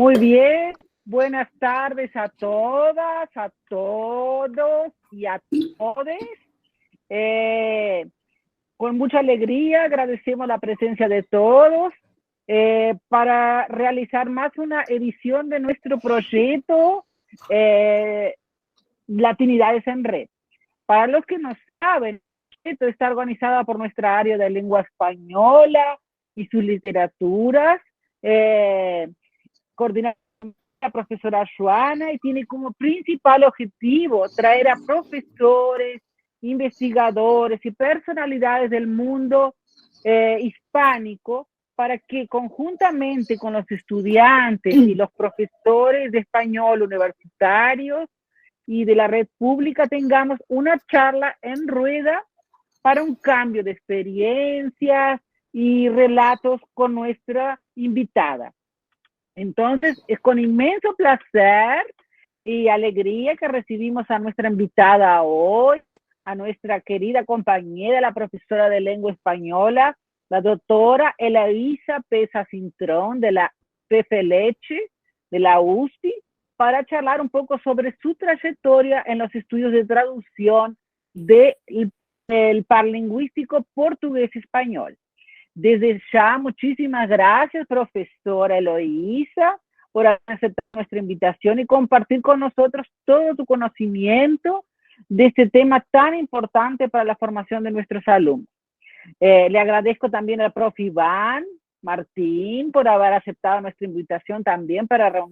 Muy bien, buenas tardes a todas, a todos y a todes. Con mucha alegría agradecemos la presencia de todos para realizar más una edición de nuestro proyecto Latinidades en Red. Para los que no saben, esto está organizado por nuestra área de lengua española y sus literaturas, coordinada por la profesora Joana, y tiene como principal objetivo traer a profesores, investigadores y personalidades del mundo hispánico para que conjuntamente con los estudiantes y los profesores de español universitarios y de la red pública tengamos una charla en rueda para un cambio de experiencias y relatos con nuestra invitada. Entonces, es con inmenso placer y alegría que recibimos a nuestra invitada hoy, a nuestra querida compañera, la profesora de lengua española, la doctora Eloísa Pesa Cintrón, de la PFLH, de la USP, para charlar un poco sobre su trayectoria en los estudios de traducción del parlingüístico portugués-español. Desde ya, muchísimas gracias, profesora Eloísa, por aceptar nuestra invitación y compartir con nosotros todo tu conocimiento de este tema tan importante para la formación de nuestros alumnos. Le agradezco también al profe Iván Martín por haber aceptado nuestra invitación también para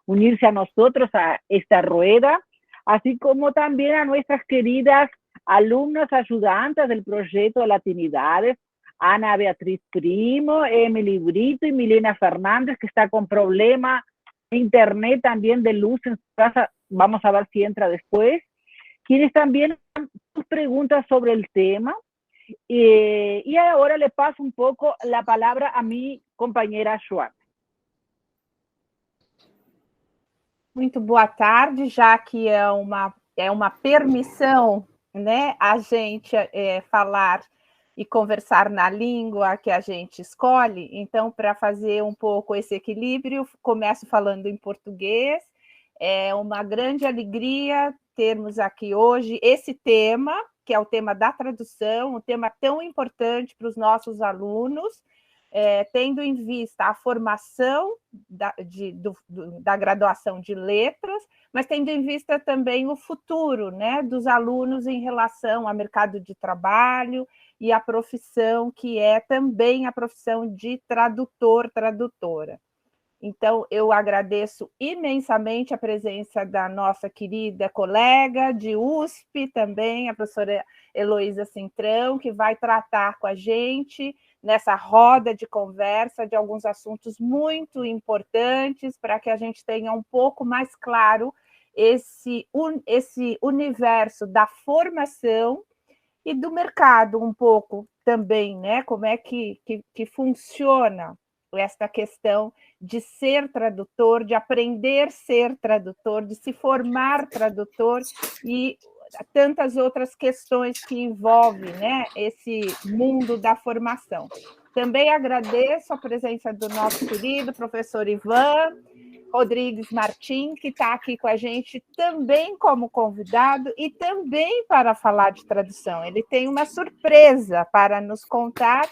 unirse a nosotros a esta rueda, así como también a nuestras queridas alumnas ayudantes del proyecto de Latinidades, Ana Beatriz Primo, Emily Brito y Milena Fernández, que está con problema de internet también de luz en su casa. Vamos a ver si entra después. Quienes también han sus preguntas sobre el tema. Y ahora le paso un poco la palabra a mi compañera Joana. Muito boa tarde, já que é uma permissão, né, a gente falar e conversar na língua que a gente escolhe. Então, para fazer um pouco esse equilíbrio, começo falando em português. É uma grande alegria termos aqui hoje esse tema, que é o tema da tradução, um tema tão importante para os nossos alunos, tendo em vista a formação da graduação de letras, mas tendo em vista também o futuro, né, dos alunos em relação ao mercado de trabalho e a profissão que é também a profissão de tradutor, tradutora. Então, eu agradeço imensamente a presença da nossa querida colega de USP também, a professora Eloísa Cintrão, que vai tratar com a gente nessa roda de conversa de alguns assuntos muito importantes para que a gente tenha um pouco mais claro esse universo da formação e do mercado um pouco também, né? Como é que funciona esta questão de ser tradutor, de aprender a ser tradutor, de se formar tradutor e tantas outras questões que envolvem, né, esse mundo da formação. Também agradeço a presença do nosso querido professor Ivan Rodrigues Martim, que está aqui com a gente também como convidado e também para falar de tradução. Ele tem uma surpresa para nos contar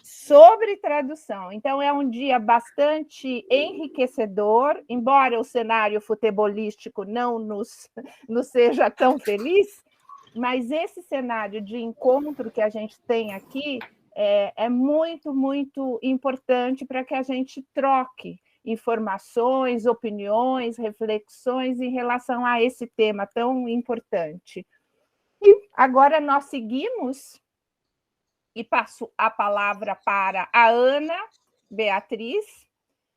sobre tradução. Então, é um dia bastante enriquecedor, embora o cenário futebolístico não nos seja tão feliz, mas esse cenário de encontro que a gente tem aqui é muito, muito importante para que a gente troque informações, opiniões, reflexões em relação a esse tema tão importante. E agora nós seguimos e passo a palavra para a Ana Beatriz,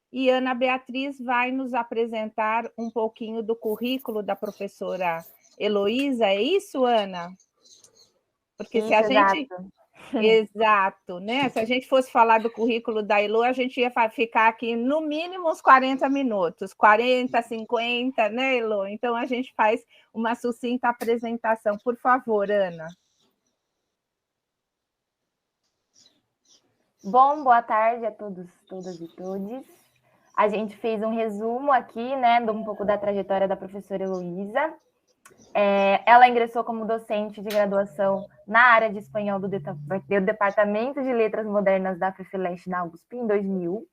e Ana Beatriz vai nos apresentar um pouquinho do currículo da professora Eloísa, é isso, Ana? Porque Isso, se a gente... exato. Exato, né? Se a gente fosse falar do currículo da Elo, a gente ia ficar aqui no mínimo uns 40 minutos, 40, 50, né, Elo? Então, a gente faz uma sucinta apresentação. Por favor, Ana. Bom, boa tarde a todos, todas e todes. A gente fez um resumo aqui, né, de um pouco da trajetória da professora Heloísa. Ela ingressou como docente de graduação na área de espanhol do Departamento de Letras Modernas da FEFELESH na USP, em 2000.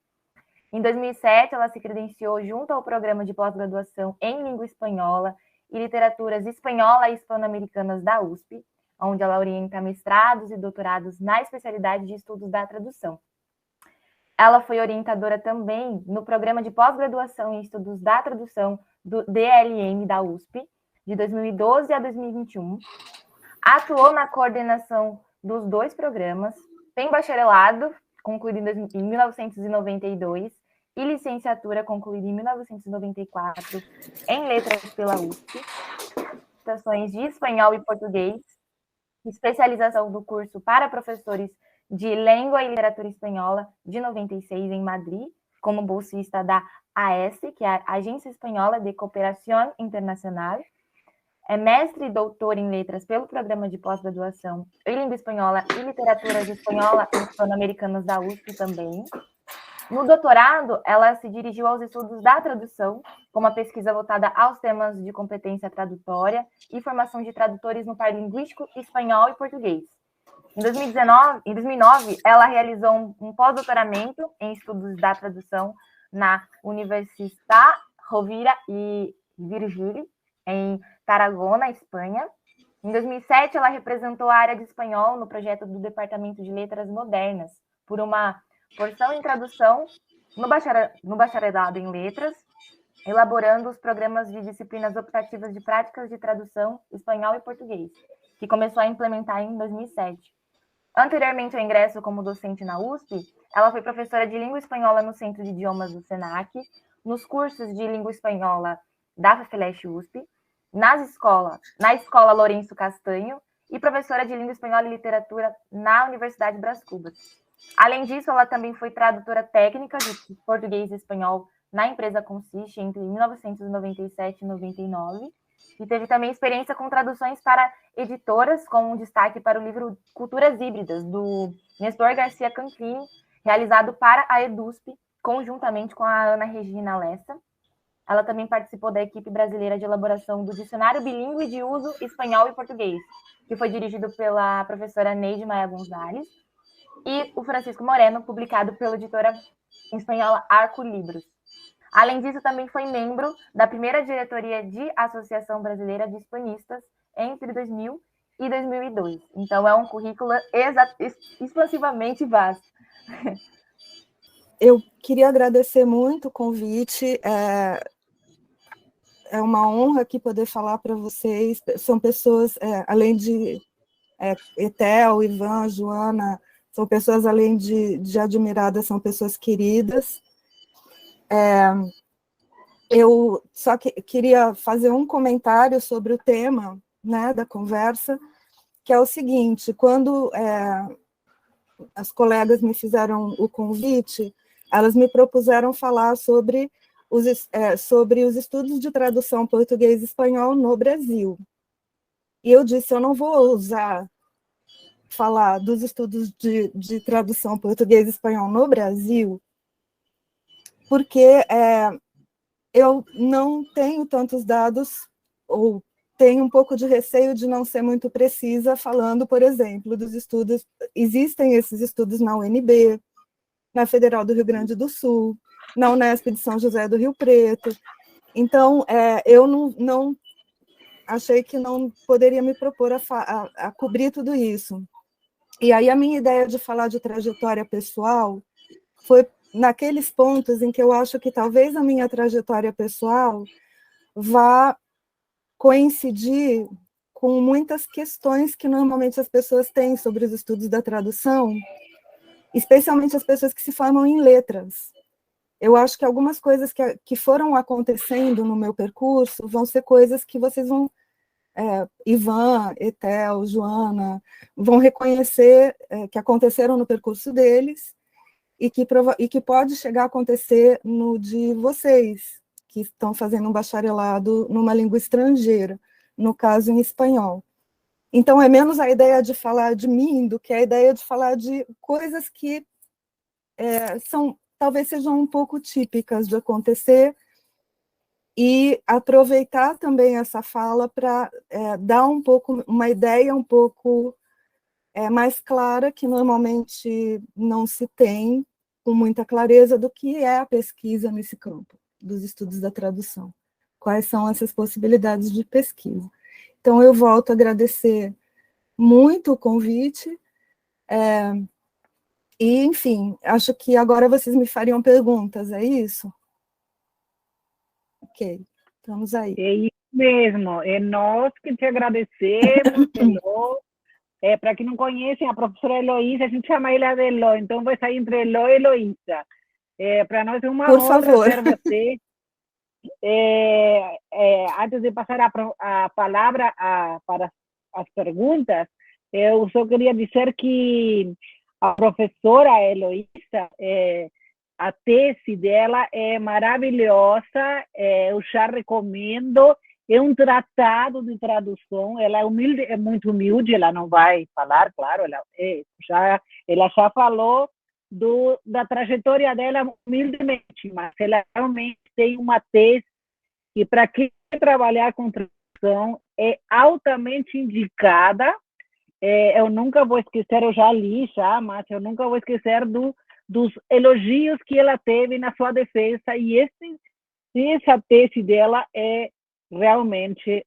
Em 2007, ela se credenciou junto ao programa de pós-graduação em língua espanhola e literaturas espanhola e hispano-americanas da USP, onde ela orienta mestrados e doutorados na especialidade de estudos da tradução. Ela foi orientadora também no programa de pós-graduação em estudos da tradução do DLM da USP, de 2012 a 2021. Atuou na coordenação dos 2 programas, tem bacharelado, concluído em 1992, e licenciatura, concluída em 1994, em letras pela USP, estações de espanhol e português, especialização do curso para professores de língua e literatura espanhola de 96 em Madrid, como bolsista da AES, que é a Agência Espanhola de Cooperación Internacional. É mestre e doutor em letras pelo programa de pós-graduação em língua espanhola e literaturas espanhola e hispano-americanas da USP também. No doutorado, ela se dirigiu aos estudos da tradução, com uma pesquisa voltada aos temas de competência tradutória e formação de tradutores no par linguístico espanhol e português. Em 2009, ela realizou um pós-doutoramento em estudos da tradução na Universitat Rovira e Virgili, em Tarragona, Espanha. Em 2007, ela representou a área de espanhol no projeto do Departamento de Letras Modernas, por uma porção em tradução no bacharelado em letras, elaborando os programas de disciplinas optativas de práticas de tradução espanhol e português, que começou a implementar em 2007. Anteriormente ao ingresso como docente na USP, ela foi professora de língua espanhola no Centro de Idiomas do SENAC, nos cursos de língua espanhola da FEFELESH USP, na escola Lourenço Castanho, e professora de língua espanhola e literatura na Universidade Brás Cubas. Além disso, ela também foi tradutora técnica de português e espanhol na empresa Consiste entre 1997 e 99, e teve também experiência com traduções para editoras, com um destaque para o livro Culturas Híbridas, do Nestor Garcia Canclini, realizado para a EDUSP, conjuntamente com a Ana Regina Lessa. Ela também participou da equipe brasileira de elaboração do Dicionário Bilíngue de Uso Espanhol e Português, que foi dirigido pela professora Neide Maia Gonzalez, e o Francisco Moreno, publicado pela editora espanhola Arco Libros. Além disso, também foi membro da primeira diretoria de Associação Brasileira de Hispanistas entre 2000 e 2002. Então, é um currículo expansivamente vasto. Eu queria agradecer muito o convite. É uma honra aqui poder falar para vocês. São pessoas, além de Etel, Ivan, Joana, são pessoas, além de admiradas, são pessoas queridas. Eu só queria fazer um comentário sobre o tema, né, da conversa, que é o seguinte: quando as colegas me fizeram o convite, elas me propuseram falar sobre os estudos de tradução português e espanhol no Brasil. E eu disse, eu não vou ousar falar dos estudos de tradução português e espanhol no Brasil, porque eu não tenho tantos dados, ou tenho um pouco de receio de não ser muito precisa falando, por exemplo, dos estudos. Existem esses estudos na UNB, na Federal do Rio Grande do Sul, na Unesp de São José do Rio Preto. Então, eu não achei que não poderia me propor a cobrir tudo isso. E aí a minha ideia de falar de trajetória pessoal foi naqueles pontos em que eu acho que talvez a minha trajetória pessoal vá coincidir com muitas questões que normalmente as pessoas têm sobre os estudos da tradução, especialmente as pessoas que se formam em letras. Eu acho que algumas coisas que foram acontecendo no meu percurso vão ser coisas que vocês vão, Ivan, Etel, Joana, vão reconhecer que aconteceram no percurso deles e que pode chegar a acontecer no de vocês, que estão fazendo um bacharelado numa língua estrangeira, no caso em espanhol. Então, é menos a ideia de falar de mim do que a ideia de falar de coisas que são talvez sejam um pouco típicas de acontecer, e aproveitar também essa fala para dar um pouco, uma ideia um pouco mais clara, que normalmente não se tem com muita clareza, do que é a pesquisa nesse campo, dos estudos da tradução. Quais são essas possibilidades de pesquisa. Então, eu volto a agradecer muito o convite, e, enfim, acho que agora vocês me fariam perguntas, é isso? Ok, estamos aí. É isso mesmo, é nós que te agradecemos, Elô. Para quem não conhece, a professora Heloísa, a gente chama ela de Elô, então vai sair entre Elô e Heloísa. Para nós é uma Por honra favor. ter você. Antes de passar a palavra para as perguntas, eu só queria dizer que a professora Heloísa, a tese dela é maravilhosa, eu já recomendo, é um tratado de tradução, ela é humilde, é muito humilde, ela não vai falar, claro, ela já falou da trajetória dela humildemente, mas ela realmente tem uma tese que, para quem quer trabalhar com tradução, é altamente indicada. Eu nunca vou esquecer, eu já li, mas eu nunca vou esquecer dos elogios que ela teve na sua defesa, e essa tese dela é realmente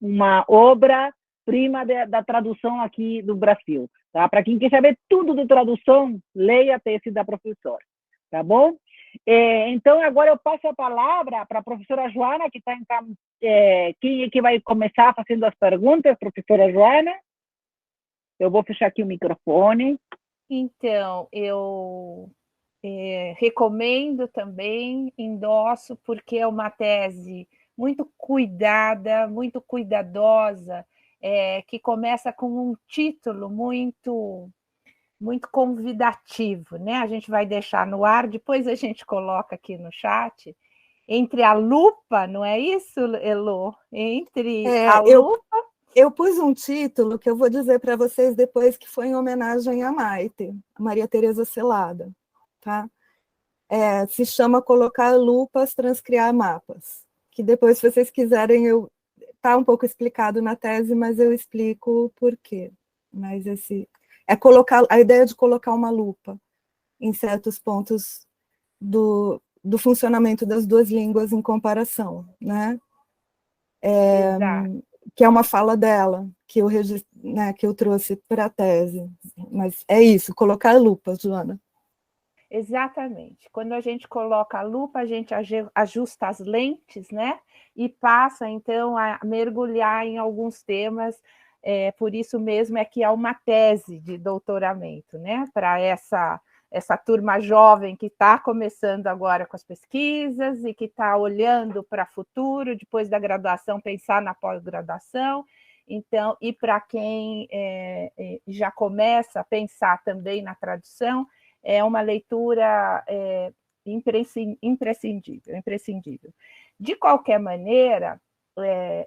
uma obra-prima da tradução aqui do Brasil. Tá? Para quem quer saber tudo de tradução, leia a tese da professora. Tá bom? Então, agora eu passo a palavra para a professora Joana, que está quem é que vai começar fazendo as perguntas, professora Joana? Eu vou fechar aqui o microfone. Então, eu recomendo também, endosso, porque é uma tese muito cuidada, muito cuidadosa, que começa com um título muito convidativo, né? A gente vai deixar no ar, depois a gente coloca aqui no chat. Entre a lupa, não é isso, Elô? Entre a lupa... Eu pus um título que eu vou dizer para vocês depois, que foi em homenagem a Maite, a Maria Tereza Celada, tá? Se chama Colocar Lupas, Transcriar Mapas, que depois, se vocês quiserem, tá um pouco explicado na tese, mas eu explico por quê. Mas a ideia de colocar uma lupa em certos pontos do funcionamento das duas línguas em comparação, né? Que é uma fala dela, que eu trouxe para a tese. Mas é isso, colocar lupa, Joana. Exatamente. Quando a gente coloca a lupa, a gente ajusta as lentes, né? E passa, então, a mergulhar em alguns temas. Por isso mesmo é que há uma tese de doutoramento, né? Para essa turma jovem que está começando agora com as pesquisas e que está olhando para o futuro, depois da graduação, pensar na pós-graduação. Então, e para quem já começa a pensar também na tradução, é uma leitura imprescindível. De qualquer maneira,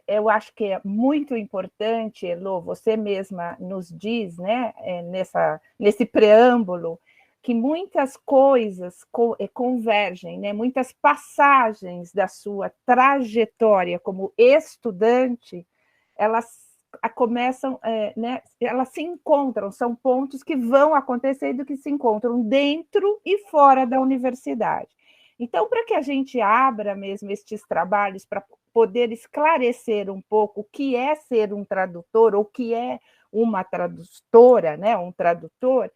eu acho que é muito importante, Elô, você mesma nos diz, né, nesse preâmbulo, que muitas coisas convergem, né, muitas passagens da sua trajetória como estudante, elas começam, né, elas se encontram, são pontos que vão acontecendo, que se encontram dentro e fora da universidade. Então, para que a gente abra mesmo estes trabalhos, para poder esclarecer um pouco o que é ser um tradutor, ou o que é uma tradutora, né, um tradutor,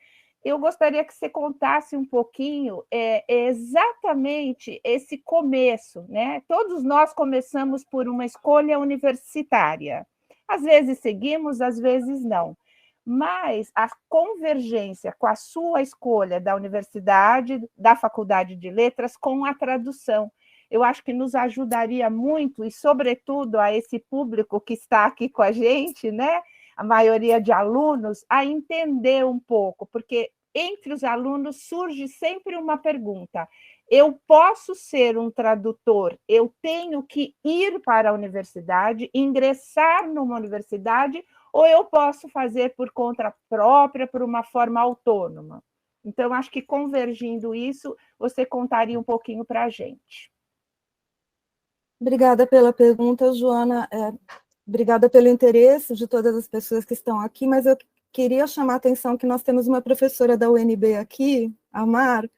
eu gostaria que você contasse um pouquinho exatamente esse começo, né? Todos nós começamos por uma escolha universitária. Às vezes seguimos, às vezes não. Mas a convergência com a sua escolha da universidade, da faculdade de letras, com a tradução, eu acho que nos ajudaria muito, e sobretudo a esse público que está aqui com a gente, né? A maioria de alunos, a entender um pouco, porque entre os alunos surge sempre uma pergunta: eu posso ser um tradutor, eu tenho que ir para a universidade, ingressar numa universidade, ou eu posso fazer por conta própria, por uma forma autônoma? Então, acho que convergindo isso, você contaria um pouquinho para a gente. Obrigada pela pergunta, Joana. Obrigada pelo interesse de todas as pessoas que estão aqui, mas eu queria chamar a atenção que nós temos uma professora da UNB aqui, a Mar,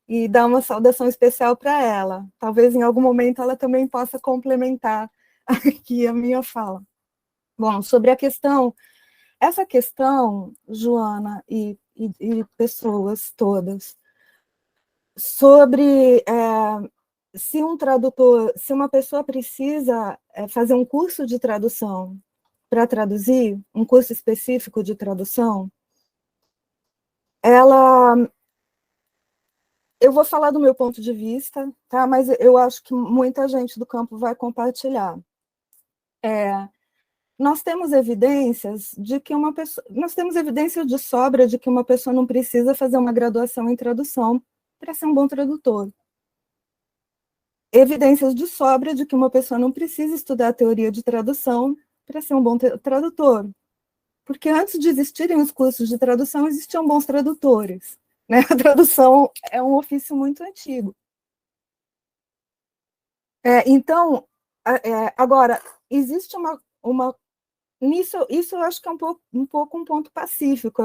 e dar uma saudação especial para ela. Talvez em algum momento ela também possa complementar aqui a minha fala. Bom, sobre a questão, essa questão, Joana e pessoas todas, sobre se um tradutor, se uma pessoa precisa fazer um curso de tradução para traduzir, um curso específico de tradução, eu vou falar do meu ponto de vista, tá? Mas eu acho que muita gente do campo vai compartilhar. Nós temos evidências de que nós temos evidências de sobra de que uma pessoa não precisa fazer uma graduação em tradução para ser um bom tradutor. Evidências de sobra de que uma pessoa não precisa estudar a teoria de tradução para ser um bom tradutor. Porque antes de existirem os cursos de tradução, existiam bons tradutores, né? A tradução é um ofício muito antigo. Então, agora, existe uma isso eu acho que é um ponto pacífico,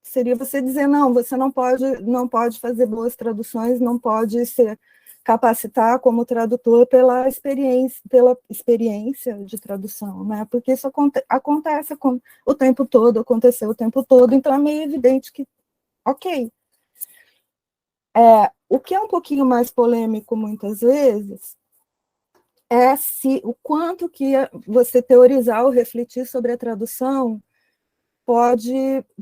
seria você dizer, não, você não pode fazer boas traduções, não pode se capacitar como tradutor pela experiência de tradução, né? Porque isso acontece o tempo todo, aconteceu o tempo todo, então é meio evidente que, ok. O que é um pouquinho mais polêmico muitas vezes o quanto que você teorizar ou refletir sobre a tradução pode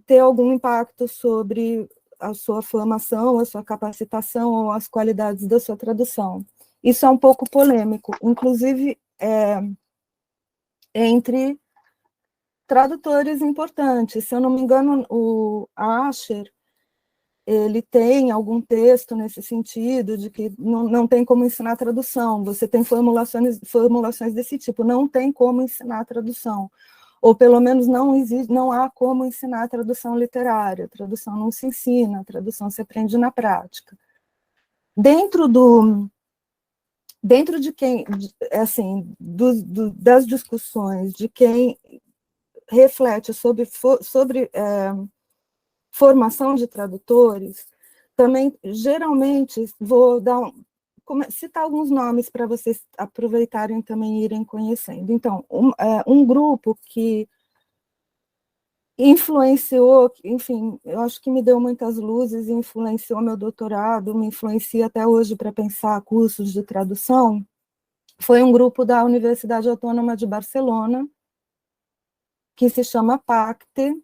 ter algum impacto sobre a sua formação, a sua capacitação ou as qualidades da sua tradução. Isso é um pouco polêmico, inclusive entre tradutores importantes. Se eu não me engano, o Asher, ele tem algum texto nesse sentido, de que não tem como ensinar tradução, você tem formulações desse tipo, não tem como ensinar tradução, ou pelo menos não há como ensinar tradução literária, tradução não se ensina, tradução se aprende na prática. Dentro de quem, assim, das discussões, de quem reflete sobre formação de tradutores, também, geralmente, vou citar alguns nomes para vocês aproveitarem também e irem conhecendo. Então, um grupo que influenciou, enfim, eu acho que me deu muitas luzes, influenciou meu doutorado, me influencia até hoje para pensar cursos de tradução, foi um grupo da Universidade Autônoma de Barcelona, que se chama PACTE,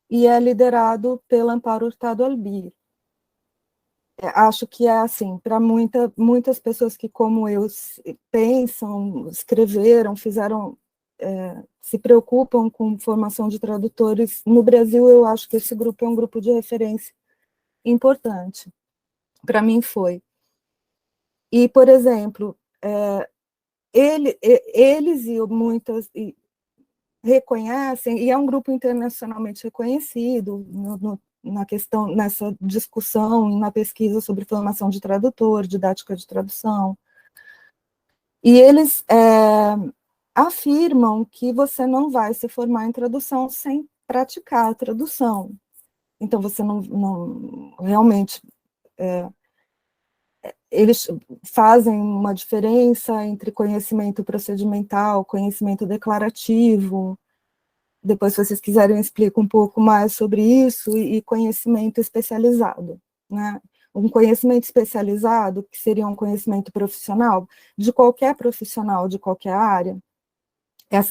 e é liderado pelo Amparo Hurtado Albir. Acho que é assim, para muitas pessoas que, como eu, pensam, escreveram, se preocupam com formação de tradutores, no Brasil eu acho que esse grupo é um grupo de referência importante. Para mim foi. E, por exemplo, eles e muitas reconhecem, e é um grupo internacionalmente reconhecido nessa discussão e na pesquisa sobre formação de tradutor, didática de tradução. E eles afirmam que você não vai se formar em tradução sem praticar a tradução. Então, você não realmente... eles fazem uma diferença entre conhecimento procedimental, conhecimento declarativo. Depois, se vocês quiserem, eu explico um pouco mais sobre isso, e conhecimento especializado, né? Um conhecimento especializado, que seria um conhecimento profissional, de qualquer profissional, de qualquer área,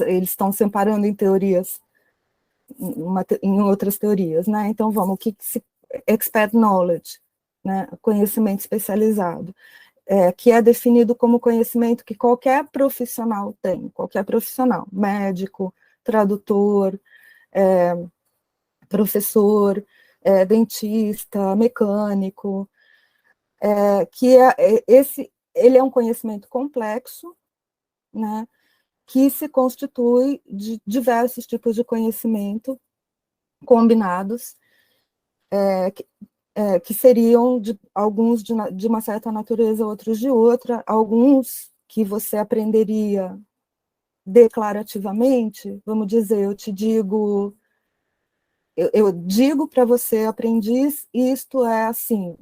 eles estão separando em teorias, em outras teorias, né? Então, vamos, expert knowledge, né? Conhecimento especializado, que é definido como conhecimento que qualquer profissional tem, qualquer profissional, médico, tradutor, professor, dentista, mecânico, ele é um conhecimento complexo, né, que se constitui de diversos tipos de conhecimento combinados, que seriam alguns de uma certa natureza, outros de outra, alguns que você aprenderia declarativamente, vamos dizer, eu digo para você, aprendiz, isto é assim,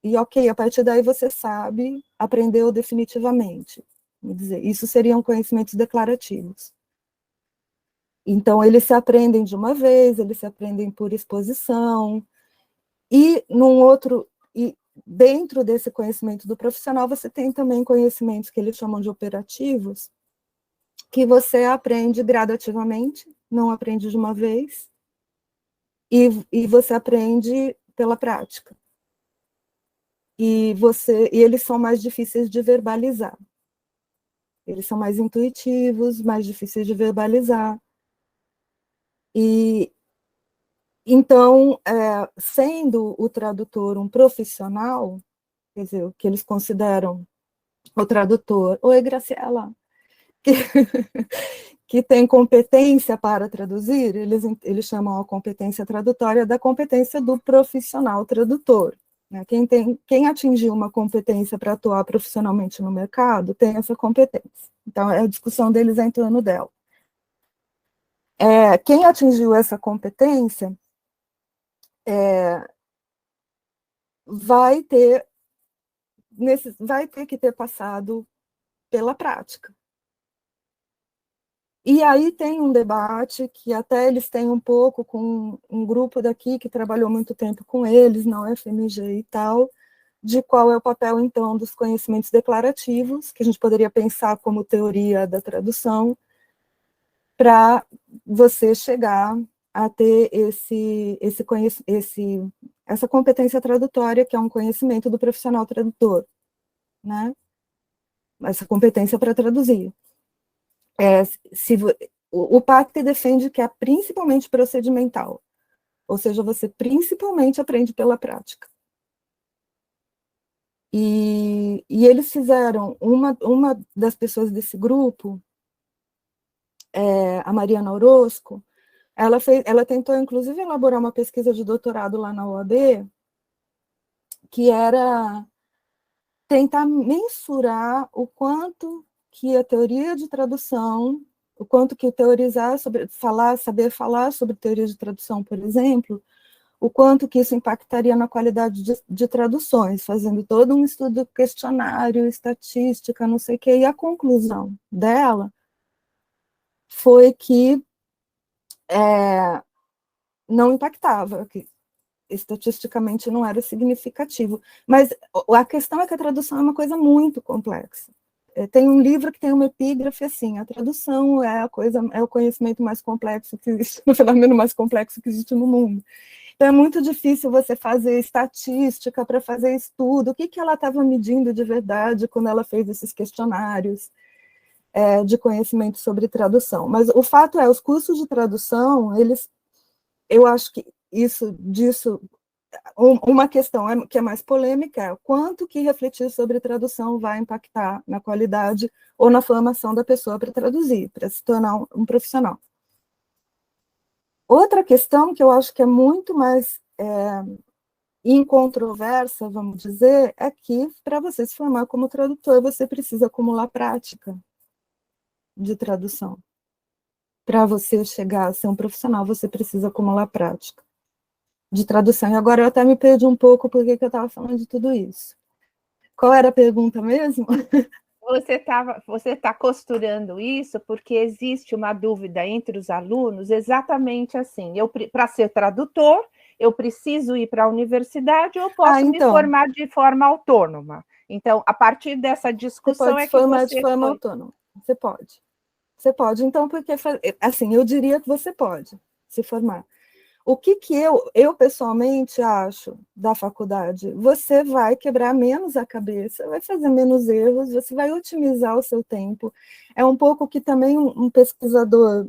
e ok, a partir daí você sabe, aprendeu definitivamente, vamos dizer, isso seriam conhecimentos declarativos. Então, eles se aprendem de uma vez, eles se aprendem por exposição, e dentro desse conhecimento do profissional, você tem também conhecimentos que eles chamam de operativos, que você aprende gradativamente, não aprende de uma vez, e você aprende pela prática. E eles são mais difíceis de verbalizar. Eles são mais intuitivos, mais difíceis de verbalizar. E então, sendo o tradutor um profissional, quer dizer, o que eles consideram o tradutor, oi, Graciela, que, que tem competência para traduzir, eles chamam a competência tradutória da competência do profissional tradutor. Né? Quem atingiu uma competência para atuar profissionalmente no mercado tem essa competência. Então, a discussão deles é em torno dela. Quem atingiu essa competência vai ter que ter passado pela prática. E aí tem um debate que até eles têm um pouco com um grupo daqui que trabalhou muito tempo com eles, na UFMG e tal, de qual é o papel, então, dos conhecimentos declarativos, que a gente poderia pensar como teoria da tradução, para você chegar a ter essa competência tradutória, que é um conhecimento do profissional tradutor, né? Essa competência para traduzir. O PACT defende que é principalmente procedimental, ou seja, você principalmente aprende pela prática. E eles fizeram, uma das pessoas desse grupo, a Mariana Orozco, ela tentou, inclusive, elaborar uma pesquisa de doutorado lá na UAB, que era tentar mensurar o quanto que a teoria de tradução, o quanto que teorizar sobre, saber falar sobre teoria de tradução, por exemplo, o quanto que isso impactaria na qualidade de traduções, fazendo todo um estudo questionário, estatística, não sei o quê, e a conclusão dela foi que não impactava, que estatisticamente não era significativo. Mas a questão é que a tradução é uma coisa muito complexa. Tem um livro que tem uma epígrafe assim: a tradução é o conhecimento mais complexo que existe, o fenômeno mais complexo que existe no mundo. Então é muito difícil você fazer estatística para fazer estudo. O que ela estava medindo de verdade quando ela fez esses questionários de conhecimento sobre tradução? Mas o fato é, os cursos de tradução, eu acho que uma questão que é mais polêmica é o quanto que refletir sobre tradução vai impactar na qualidade ou na formação da pessoa para traduzir, para se tornar um profissional. Outra questão que eu acho que é muito mais incontroversa, vamos dizer, é que para você se formar como tradutor, você precisa acumular prática de tradução. Para você chegar a ser um profissional, você precisa acumular prática de tradução. E agora eu até me perdi um pouco porque eu estava falando de tudo isso. Qual era a pergunta mesmo? Você está costurando isso porque existe uma dúvida entre os alunos exatamente assim: para ser tradutor, eu preciso ir para a universidade ou posso me formar de forma autônoma? Então, a partir dessa discussão é que você... Você pode se formar de forma autônoma. Você pode. Você pode. Então, porque, assim, eu diria que você pode se formar. O que eu pessoalmente acho da faculdade? Você vai quebrar menos a cabeça, vai fazer menos erros, você vai otimizar o seu tempo. É um pouco que também um pesquisador,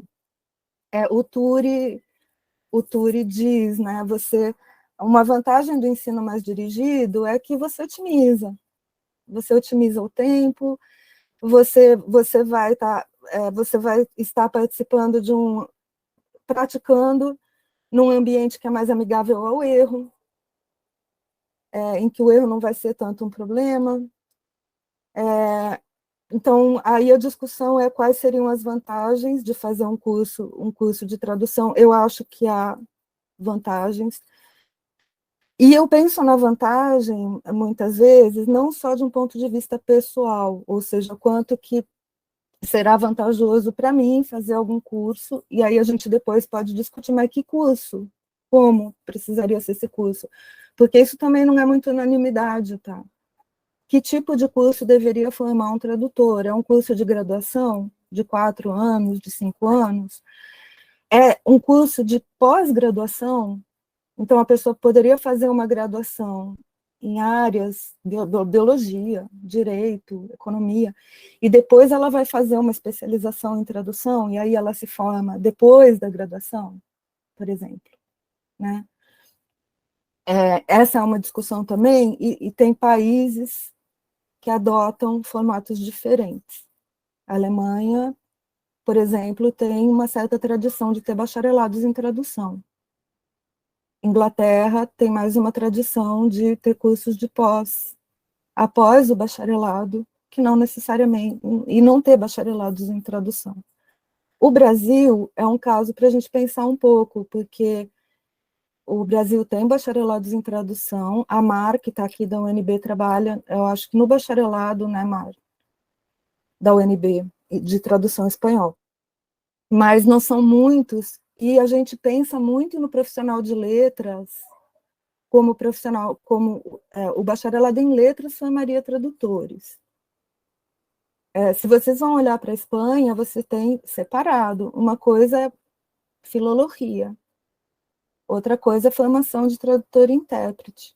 o Turi diz, né? Uma vantagem do ensino mais dirigido é que você otimiza. Você otimiza o tempo, você vai estar participando praticando, num ambiente que é mais amigável ao erro, em que o erro não vai ser tanto um problema. Então, aí a discussão é quais seriam as vantagens de fazer um curso de tradução. Eu acho que há vantagens. E eu penso na vantagem, muitas vezes, não só de um ponto de vista pessoal, ou seja, quanto que será vantajoso para mim fazer algum curso, e aí a gente depois pode discutir, mas que curso? Como precisaria ser esse curso? Porque isso também não é muito unanimidade, tá? Que tipo de curso deveria formar um tradutor? É um curso de graduação de 4 anos, de 5 anos? É um curso de pós-graduação? Então, a pessoa poderia fazer uma graduação em áreas de biologia, direito, economia, e depois ela vai fazer uma especialização em tradução, e aí ela se forma depois da graduação, por exemplo, né? Essa é uma discussão também, e tem países que adotam formatos diferentes. A Alemanha, por exemplo, tem uma certa tradição de ter bacharelados em tradução. Inglaterra tem mais uma tradição de ter cursos de pós, após o bacharelado, que não necessariamente, e não ter bacharelados em tradução. O Brasil é um caso para a gente pensar um pouco, porque o Brasil tem bacharelados em tradução, a Mar, que está aqui da UNB, trabalha, eu acho que no bacharelado, né, Mar, da UNB, de tradução espanhol. Mas não são muitos, e a gente pensa muito no profissional de letras, como profissional, como o bacharelado em letras formaria tradutores. Se vocês vão olhar para a Espanha, você tem separado. Uma coisa é filologia, outra coisa é formação de tradutor e intérprete.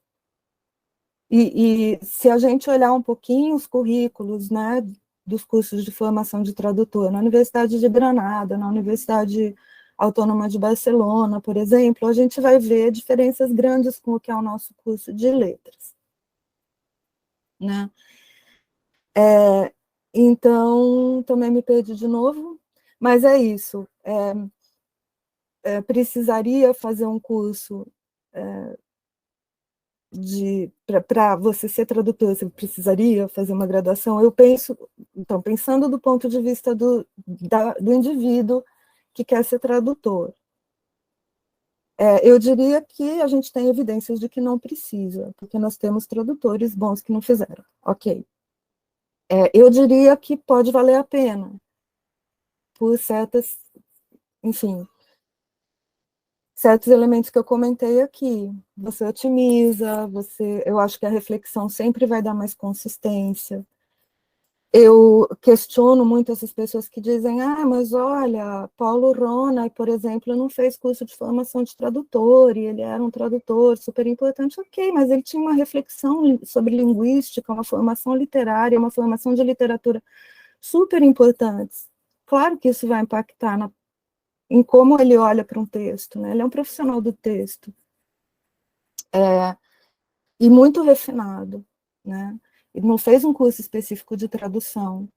E se a gente olhar um pouquinho os currículos, né, dos cursos de formação de tradutor na Universidade de Granada, na Universidade Autônoma de Barcelona, por exemplo, a gente vai ver diferenças grandes com o que é o nosso curso de letras, né? Então, também me perdi de novo, mas é isso. Precisaria fazer um curso para você ser tradutor, você precisaria fazer uma graduação? Eu penso, então, pensando do ponto de vista do indivíduo que quer ser tradutor, eu diria que a gente tem evidências de que não precisa, porque nós temos tradutores bons que não fizeram, ok. Eu diria que pode valer a pena, por certas, enfim, certos elementos que eu comentei aqui. Você otimiza, eu acho que a reflexão sempre vai dar mais consistência. Eu questiono muito essas pessoas que dizem, mas olha, Paulo Rona, por exemplo, não fez curso de formação de tradutor, e ele era um tradutor super importante, ok, mas ele tinha uma reflexão sobre linguística, uma formação literária, uma formação de literatura super importantes. Claro que isso vai impactar em como ele olha para um texto, né? Ele é um profissional do texto. E muito refinado, né? Ele não fez um curso específico de tradução,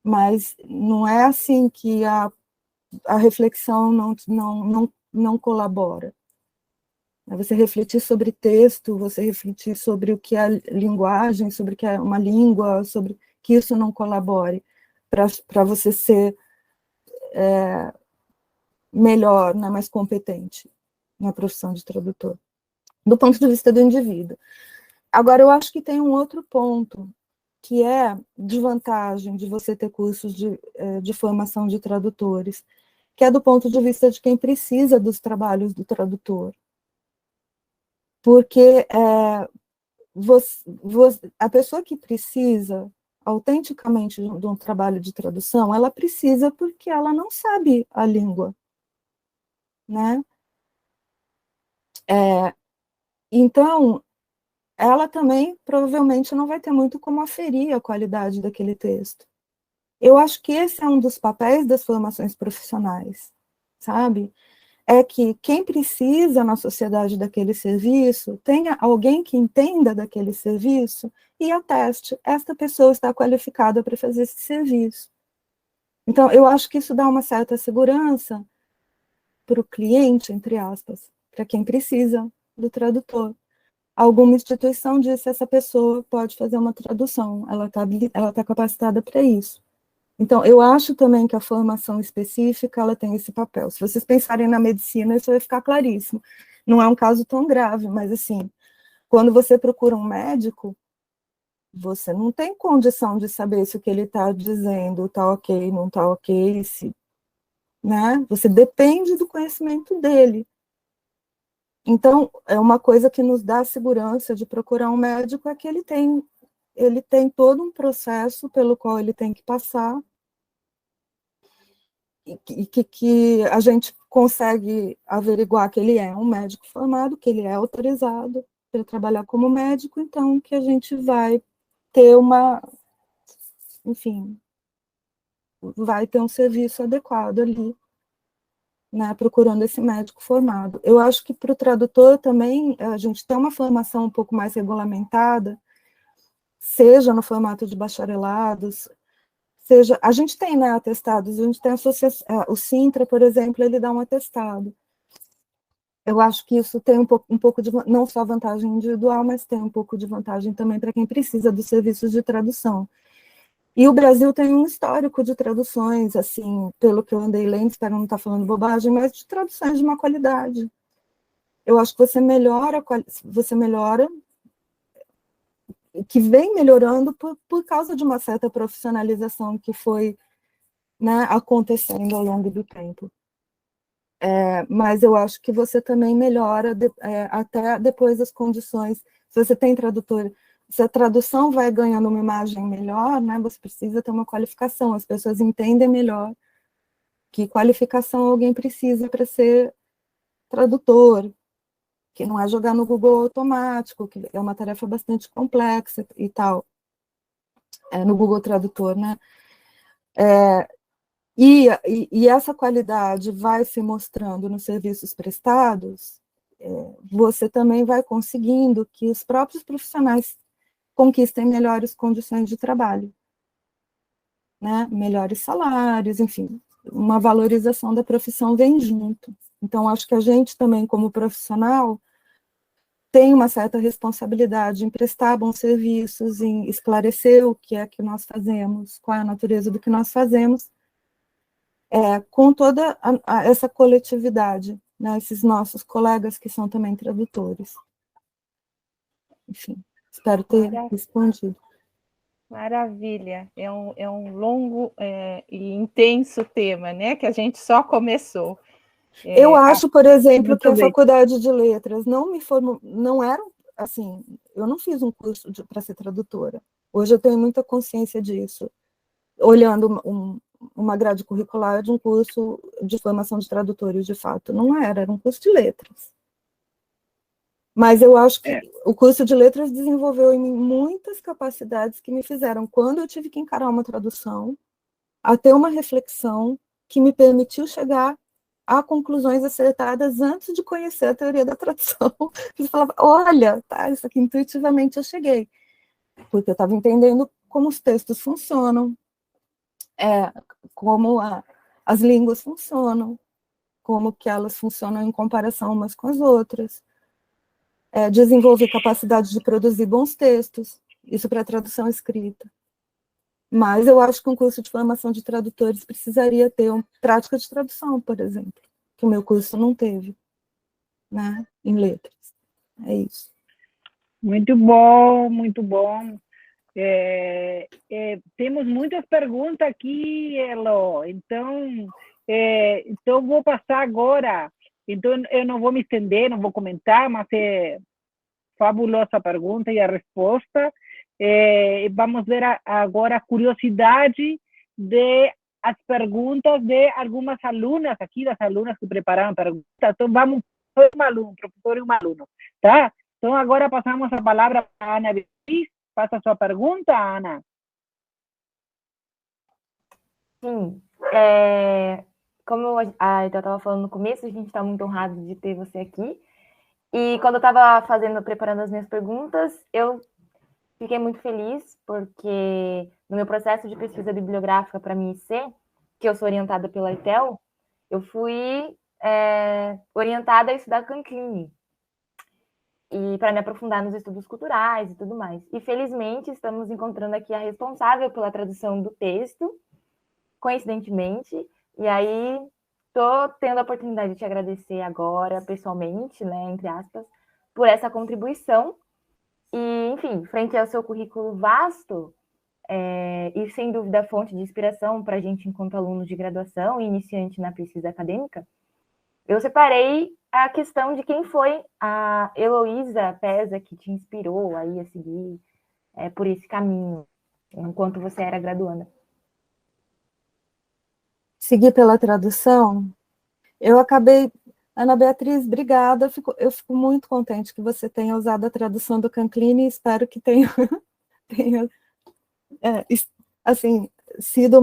mas não é assim que a reflexão não colabora. É você refletir sobre texto, você refletir sobre o que é linguagem, sobre o que é uma língua, sobre que isso não colabore para você ser melhor, né, mais competente na profissão de tradutor, do ponto de vista do indivíduo. Agora, eu acho que tem um outro ponto, que é de vantagem de você ter cursos de formação de tradutores, que é do ponto de vista de quem precisa dos trabalhos do tradutor. Porque a pessoa que precisa autenticamente de um trabalho de tradução, ela precisa porque ela não sabe a língua, né? Então, ela também provavelmente não vai ter muito como aferir a qualidade daquele texto. Eu acho que esse é um dos papéis das formações profissionais, sabe? É que quem precisa na sociedade daquele serviço tenha alguém que entenda daquele serviço e ateste, esta pessoa está qualificada para fazer esse serviço. Então, eu acho que isso dá uma certa segurança para o cliente, entre aspas, para quem precisa do tradutor. Alguma instituição disse essa pessoa pode fazer uma tradução, ela tá capacitada para isso. Então, eu acho também que a formação específica, ela tem esse papel. Se vocês pensarem na medicina, isso vai ficar claríssimo. Não é um caso tão grave, mas, assim, quando você procura um médico, você não tem condição de saber se o que ele está dizendo está ok, não está ok, né? Você depende do conhecimento dele. Então, é uma coisa que nos dá segurança de procurar um médico, é que ele tem todo um processo pelo qual ele tem que passar, e que a gente consegue averiguar que ele é um médico formado, que ele é autorizado para trabalhar como médico, então que a gente vai ter enfim, vai ter um serviço adequado ali, né, procurando esse médico formado. Eu acho que para o tradutor também, a gente tem uma formação um pouco mais regulamentada, seja no formato de bacharelados, seja, a gente tem, né, atestados, a gente tem o Sintra, por exemplo, ele dá um atestado. Eu acho que isso tem um pouco de, não só vantagem individual, mas tem um pouco de vantagem também para quem precisa dos serviços de tradução. E o Brasil tem um histórico de traduções, assim, pelo que eu andei lendo, espero não estar falando bobagem, mas de traduções de uma qualidade. Eu acho que você melhora, que vem melhorando por causa de uma certa profissionalização que foi, né, acontecendo ao longo do tempo. Mas eu acho que você também melhora até depois as condições. Se você tem tradutor, se a tradução vai ganhando uma imagem melhor, né, você precisa ter uma qualificação, as pessoas entendem melhor que qualificação alguém precisa para ser tradutor, que não é jogar no Google automático, que é uma tarefa bastante complexa e tal, no Google Tradutor, né? E essa qualidade vai se mostrando nos serviços prestados, você também vai conseguindo que os próprios profissionais conquistem melhores condições de trabalho, né? Melhores salários, enfim, uma valorização da profissão vem junto. Então, acho que a gente também, como profissional, tem uma certa responsabilidade em prestar bons serviços, em esclarecer o que é que nós fazemos, qual é a natureza do que nós fazemos, com toda essa coletividade, né, esses nossos colegas que são também tradutores. Enfim, espero ter respondido. Maravilha, é um longo e intenso tema, né, que a gente só começou. Eu acho, por exemplo, que a bem. Faculdade de Letras não me formou, não era, assim, eu não fiz um curso para ser tradutora. Hoje eu tenho muita consciência disso, olhando uma grade curricular de um curso de formação de tradutores, de fato. Não era um curso de letras. Mas eu acho que o curso de letras desenvolveu em mim muitas capacidades que me fizeram, quando eu tive que encarar uma tradução, a ter uma reflexão que me permitiu chegar a conclusões acertadas antes de conhecer a teoria da tradução. Eu falava, olha, tá, isso aqui intuitivamente eu cheguei. Porque eu estava entendendo como os textos funcionam, como as línguas funcionam, como que elas funcionam em comparação umas com as outras. Desenvolver capacidade de produzir bons textos, isso para tradução escrita. Mas eu acho que um curso de formação de tradutores precisaria ter uma prática de tradução, por exemplo, que o meu curso não teve, né, em letras. É isso. Muito bom, muito bom. Temos muitas perguntas aqui, Elo. Então vou passar agora. Então, eu não vou me estender, não vou comentar, mas é fabulosa a pergunta e a resposta. Vamos ver agora a curiosidade de as perguntas de algumas alunas aqui, das alunas que prepararam perguntas. Então, vamos, um aluno, professor e um aluno, tá? Então, agora passamos a palavra para a Ana Beatriz. Faça a sua pergunta, Ana. Sim, como a Ita estava falando no começo, a gente está muito honrado de ter você aqui. E quando eu estava preparando as minhas perguntas, eu fiquei muito feliz, porque no meu processo de pesquisa bibliográfica para a minha IC, que eu sou orientada pela ITEL, eu fui orientada a estudar Canclini, e para me aprofundar nos estudos culturais e tudo mais. E, felizmente, estamos encontrando aqui a responsável pela tradução do texto, coincidentemente, e aí estou tendo a oportunidade de te agradecer agora, pessoalmente, né, entre aspas, por essa contribuição. E, enfim, frente ao seu currículo vasto, e sem dúvida fonte de inspiração para a gente enquanto aluno de graduação e iniciante na pesquisa acadêmica, eu separei a questão de quem foi a Heloísa Pesa que te inspirou aí a seguir por esse caminho, enquanto você era graduanda. Seguir pela tradução, eu acabei... Ana Beatriz, obrigada, eu fico muito contente que você tenha usado a tradução do Canclini e espero que tenha assim, sido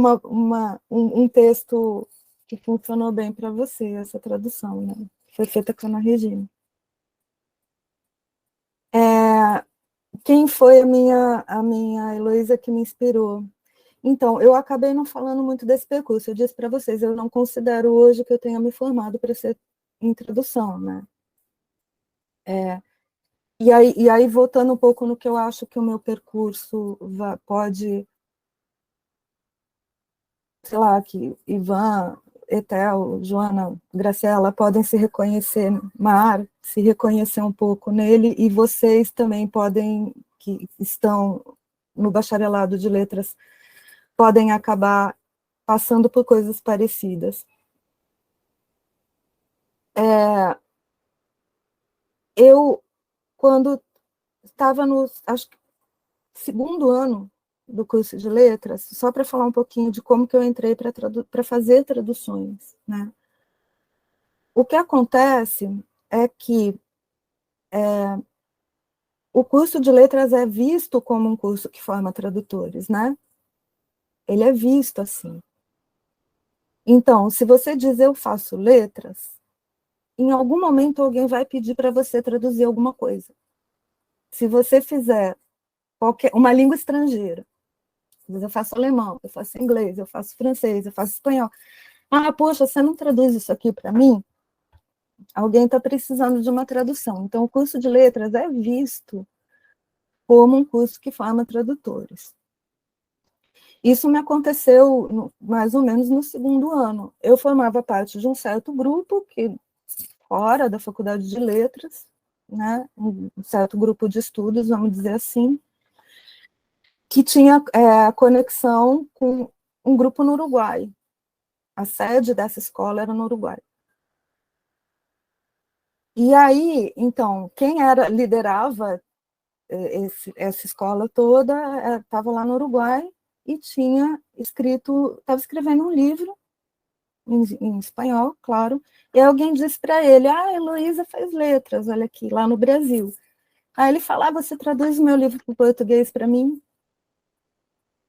um texto que funcionou bem para você, essa tradução, né? Foi feita com a Ana Regina. Quem foi a minha Heloísa que me inspirou? Então, eu acabei não falando muito desse percurso. Eu disse para vocês, eu não considero hoje que eu tenha me formado para ser em tradução, né? E aí, voltando um pouco no que eu acho que o meu percurso pode, sei lá, que Ivan, Etel, Joana, Graciela podem se reconhecer, Mar, se reconhecer um pouco nele, e vocês também podem, que estão no bacharelado de letras, podem acabar passando por coisas parecidas. Eu, quando estava no, acho que, segundo ano do curso de letras, só para falar um pouquinho de como que eu entrei para fazer traduções, né? O que acontece é que o curso de letras é visto como um curso que forma tradutores, né? Ele é visto assim. Então, se você diz eu faço letras, em algum momento alguém vai pedir para você traduzir alguma coisa. Se você fizer uma língua estrangeira, eu faço alemão, eu faço inglês, eu faço francês, eu faço espanhol. Ah, poxa, você não traduz isso aqui para mim? Alguém está precisando de uma tradução. Então, o curso de letras é visto como um curso que forma tradutores. Isso me aconteceu mais ou menos no segundo ano. Eu formava parte de um certo grupo, que fora da Faculdade de Letras, né, um certo grupo de estudos, vamos dizer assim, que tinha conexão com um grupo no Uruguai. A sede dessa escola era no Uruguai. E aí, então, quem liderava essa escola toda estava lá no Uruguai e estava escrevendo um livro, em espanhol, claro, e alguém disse para ele, Heloísa faz letras, olha aqui, lá no Brasil. Aí ele falava, você traduz o meu livro para o português para mim?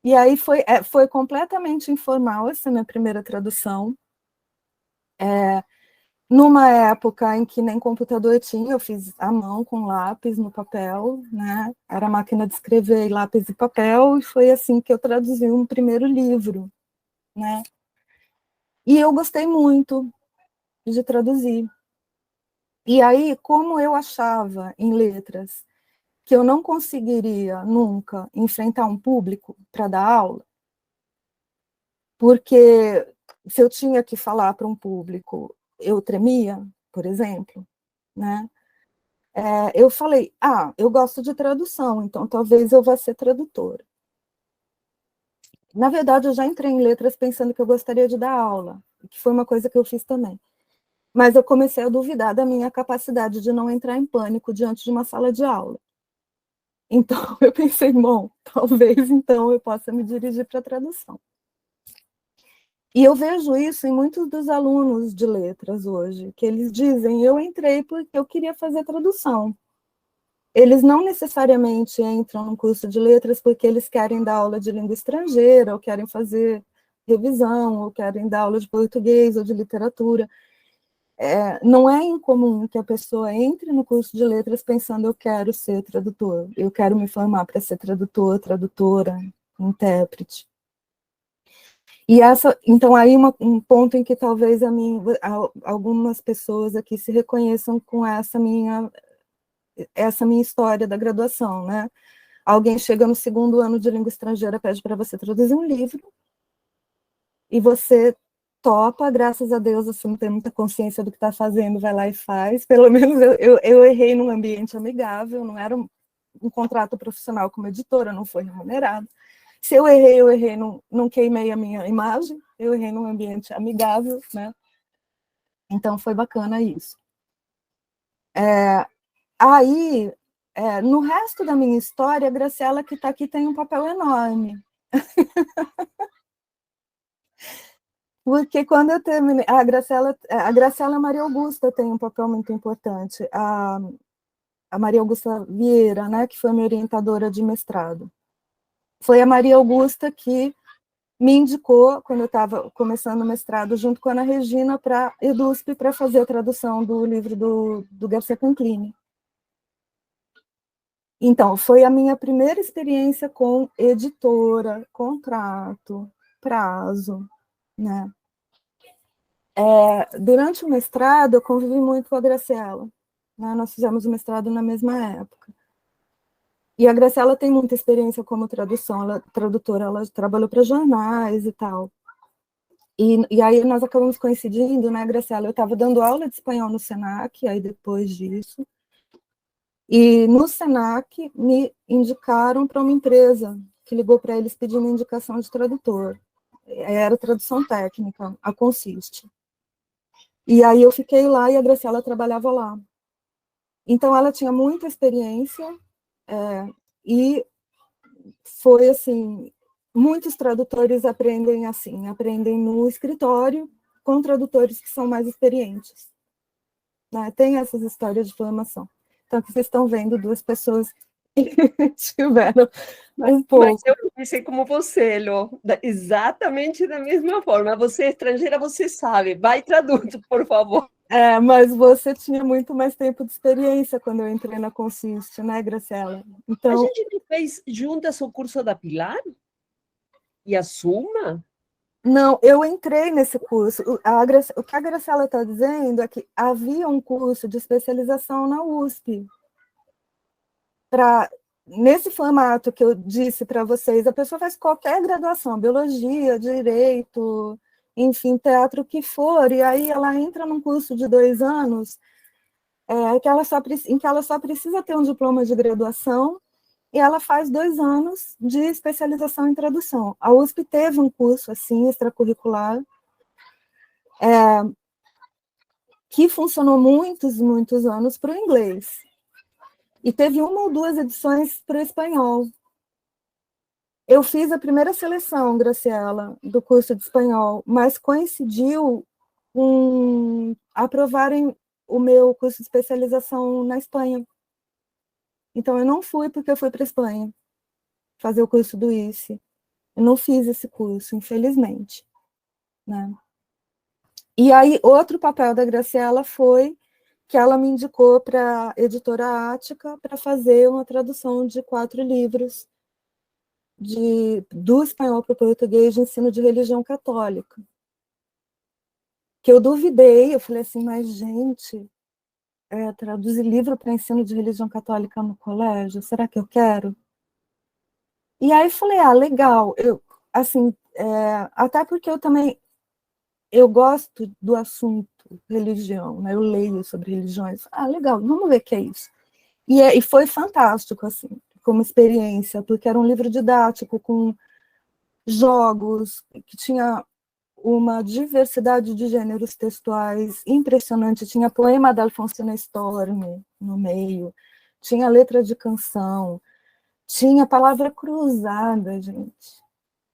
E aí foi completamente informal essa minha primeira tradução. Numa época em que nem computador tinha, eu fiz à mão com lápis no papel, né? Era máquina de escrever, lápis e papel, e foi assim que eu traduzi um primeiro livro, né? E eu gostei muito de traduzir. E aí, como eu achava em letras que eu não conseguiria nunca enfrentar um público para dar aula, porque se eu tinha que falar para um público, eu tremia, por exemplo, né? Eu falei, eu gosto de tradução, então talvez eu vá ser tradutora. Na verdade, eu já entrei em letras pensando que eu gostaria de dar aula, que foi uma coisa que eu fiz também. Mas eu comecei a duvidar da minha capacidade de não entrar em pânico diante de uma sala de aula. Então, eu pensei, bom, talvez então eu possa me dirigir para a tradução. E eu vejo isso em muitos dos alunos de letras hoje, que eles dizem, eu entrei porque eu queria fazer tradução. Eles não necessariamente entram no curso de letras porque eles querem dar aula de língua estrangeira, ou querem fazer revisão, ou querem dar aula de português ou de literatura. Não é incomum que a pessoa entre no curso de letras pensando, eu quero ser tradutor, eu quero me formar para ser tradutor, tradutora, intérprete. E então aí um ponto em que talvez algumas pessoas aqui se reconheçam com essa minha história da graduação, né? Alguém chega no segundo ano de língua estrangeira, pede para você traduzir um livro, e você topa, graças a Deus, você não tem muita consciência do que está fazendo, vai lá e faz. Pelo menos eu errei num ambiente amigável, não era um contrato profissional como editora, não foi remunerado. Se eu errei, não queimei a minha imagem, eu errei num ambiente amigável, né? Então foi bacana isso. Aí, no resto da minha história, a Graciela que está aqui tem um papel enorme. Porque quando eu terminei, a Graciela Maria Augusta tem um papel muito importante. A Maria Augusta Vieira, né, que foi minha orientadora de mestrado. Foi a Maria Augusta que me indicou, quando eu estava começando o mestrado, junto com a Ana Regina, para a EDUSP, para fazer a tradução do livro do Garcia Canclini. Então, foi a minha primeira experiência com editora, contrato, prazo, né? Durante o mestrado, eu convivi muito com a Graciela, né? Nós fizemos o mestrado na mesma época. E a Graciela tem muita experiência como tradutora, ela trabalhou para jornais e tal. E aí nós acabamos coincidindo, né, Graciela? Eu estava dando aula de espanhol no Senac, aí depois disso, e no Senac me indicaram para uma empresa que ligou para eles pedindo indicação de tradutor. Era tradução técnica, a Consiste. E aí eu fiquei lá e a Graciela trabalhava lá. Então ela tinha muita experiência e foi assim, muitos tradutores aprendem assim, aprendem no escritório com tradutores que são mais experientes, né? Tem essas histórias de formação. Então, aqui vocês estão vendo duas pessoas que tiveram um pouco. Mas eu pensei como você, Lô, exatamente da mesma forma. Você é estrangeira, você sabe. Vai e traduz, por favor. Mas você tinha muito mais tempo de experiência quando eu entrei na Consiste, né, Graciela? Então, a gente não fez juntas o curso da Pilar? E a Suma? Não, eu entrei nesse curso. O que a Graciela está dizendo é que havia um curso de especialização na USP. Nesse formato que eu disse para vocês, a pessoa faz qualquer graduação, biologia, direito, enfim, teatro, o que for, e aí ela entra num curso de 2 anos em que ela só precisa ter um diploma de graduação e ela faz 2 anos de especialização em tradução. A USP teve um curso assim, extracurricular, que funcionou muitos, muitos anos para o inglês. E teve 1 ou 2 edições para o espanhol. Eu fiz a primeira seleção, Graciela, do curso de espanhol, mas coincidiu com aprovarem o meu curso de especialização na Espanha. Então, eu não fui porque eu fui para a Espanha fazer o curso do ICE. Eu não fiz esse curso, infelizmente, né? E aí, outro papel da Graciela foi que ela me indicou para a editora Ática para fazer uma tradução de 4 livros do espanhol para o português de ensino de religião católica. Que eu duvidei, eu falei assim, mas gente, traduzir livro para ensino de religião católica no colégio, será que eu quero? E aí falei, legal, até porque eu gosto do assunto religião, né? Eu leio sobre religiões. Legal, vamos ver o que é isso. E foi fantástico, assim, como experiência, porque era um livro didático com jogos, que tinha uma diversidade de gêneros textuais impressionante. Tinha poema da Alfonsina Storni no meio, tinha letra de canção, tinha palavra cruzada, gente.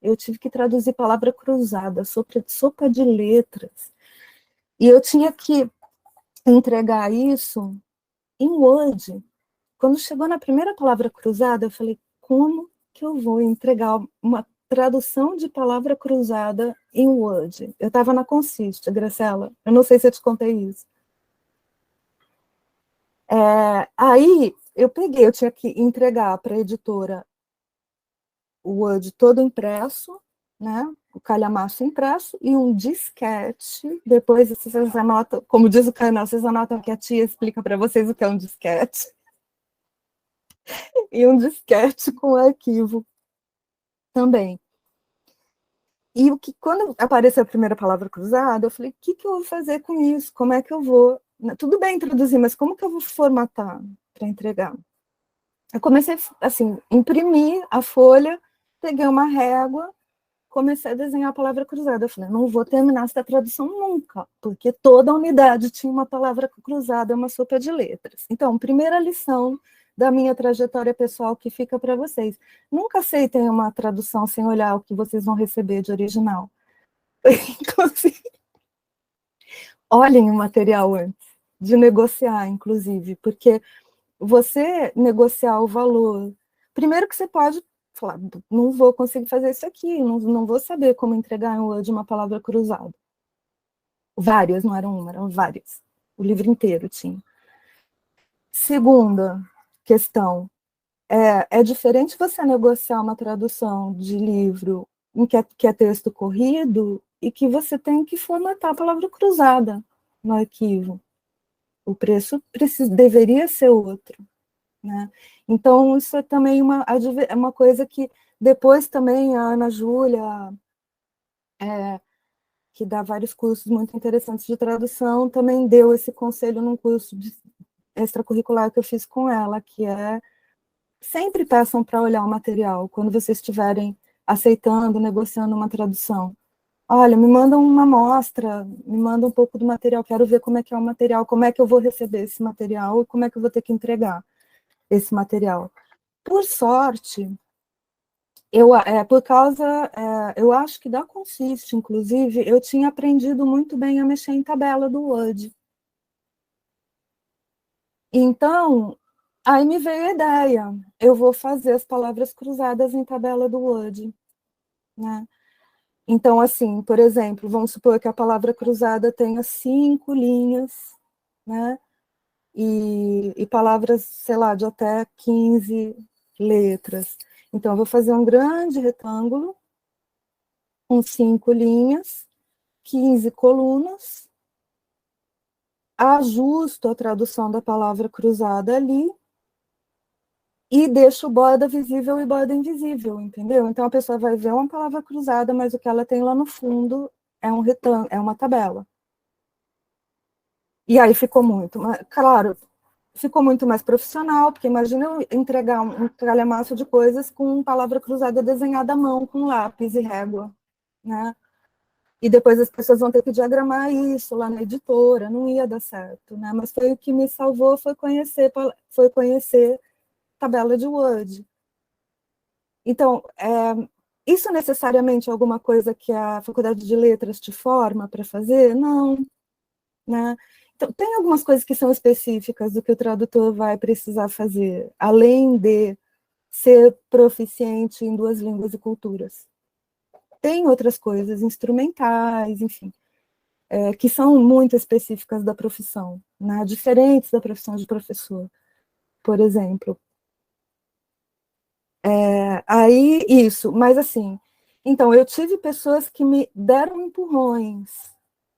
Eu tive que traduzir palavra cruzada, sopa de letras. E eu tinha que entregar isso em Word. Quando chegou na primeira palavra cruzada, eu falei, como que eu vou entregar uma tradução de palavra cruzada em Word? Eu estava na Consiste, Graciela. Eu não sei se eu te contei isso. Aí eu tinha que entregar para a editora o Word todo impresso, né? o calhamaço impresso e um disquete. Depois vocês anotam, como diz o canal, vocês anotam que a tia explica para vocês o que é um disquete. E um disquete com arquivo também. E quando apareceu a primeira palavra cruzada, eu falei, o que eu vou fazer com isso? Como é que eu vou... Tudo bem traduzir, mas como que eu vou formatar para entregar? Eu comecei, assim, imprimir a folha, peguei uma régua, comecei a desenhar a palavra cruzada. Eu falei, não vou terminar essa tradução nunca, porque toda a unidade tinha uma palavra cruzada, uma sopa de letras. Então, primeira lição da minha trajetória pessoal que fica para vocês. Nunca aceitem uma tradução sem olhar o que vocês vão receber de original. Inclusive, olhem o material antes de negociar, inclusive, porque você negociar o valor, primeiro que você pode falar, não vou conseguir fazer isso aqui, não vou saber como entregar em Word uma palavra cruzada. Várias, não eram uma, eram várias. O livro inteiro tinha. Segunda questão, é diferente você negociar uma tradução de livro em que é texto corrido e que você tem que formatar a palavra cruzada no arquivo. O preço deveria ser outro. Né? Então, isso é também uma coisa que depois também a Ana Júlia, que dá vários cursos muito interessantes de tradução, também deu esse conselho num curso extracurricular que eu fiz com ela, que é sempre peçam para olhar o material, quando vocês estiverem aceitando, negociando uma tradução. Olha, me manda uma amostra, me manda um pouco do material, quero ver como é que é o material, como é que eu vou receber esse material, como é que eu vou ter que entregar esse material. Por sorte, eu acho que da Consiste, inclusive, eu tinha aprendido muito bem a mexer em tabela do Word. Então, aí me veio a ideia, eu vou fazer as palavras cruzadas em tabela do Word, né? Então, assim, por exemplo, vamos supor que a palavra cruzada tenha 5 linhas, né? E palavras, sei lá, de até 15 letras. Então, eu vou fazer um grande retângulo, com 5 linhas, 15 colunas, ajusto a tradução da palavra cruzada ali, e deixo borda visível e borda invisível, entendeu? Então, a pessoa vai ver uma palavra cruzada, mas o que ela tem lá no fundo é um retângulo, é uma tabela. E aí ficou claro, ficou muito mais profissional, porque imagina eu entregar um calhamaço de coisas com palavra cruzada desenhada à mão, com lápis e régua, né? E depois as pessoas vão ter que diagramar isso lá na editora, não ia dar certo, né? Mas foi o que me salvou, foi conhecer tabela de Word. Então, isso necessariamente é alguma coisa que a Faculdade de Letras te forma para fazer? Não, né? Então, tem algumas coisas que são específicas do que o tradutor vai precisar fazer, além de ser proficiente em 2 línguas e culturas. Tem outras coisas, instrumentais, enfim, que são muito específicas da profissão, né? Diferentes da profissão de professor, por exemplo. Aí, isso, mas assim, então, eu tive pessoas que me deram empurrões,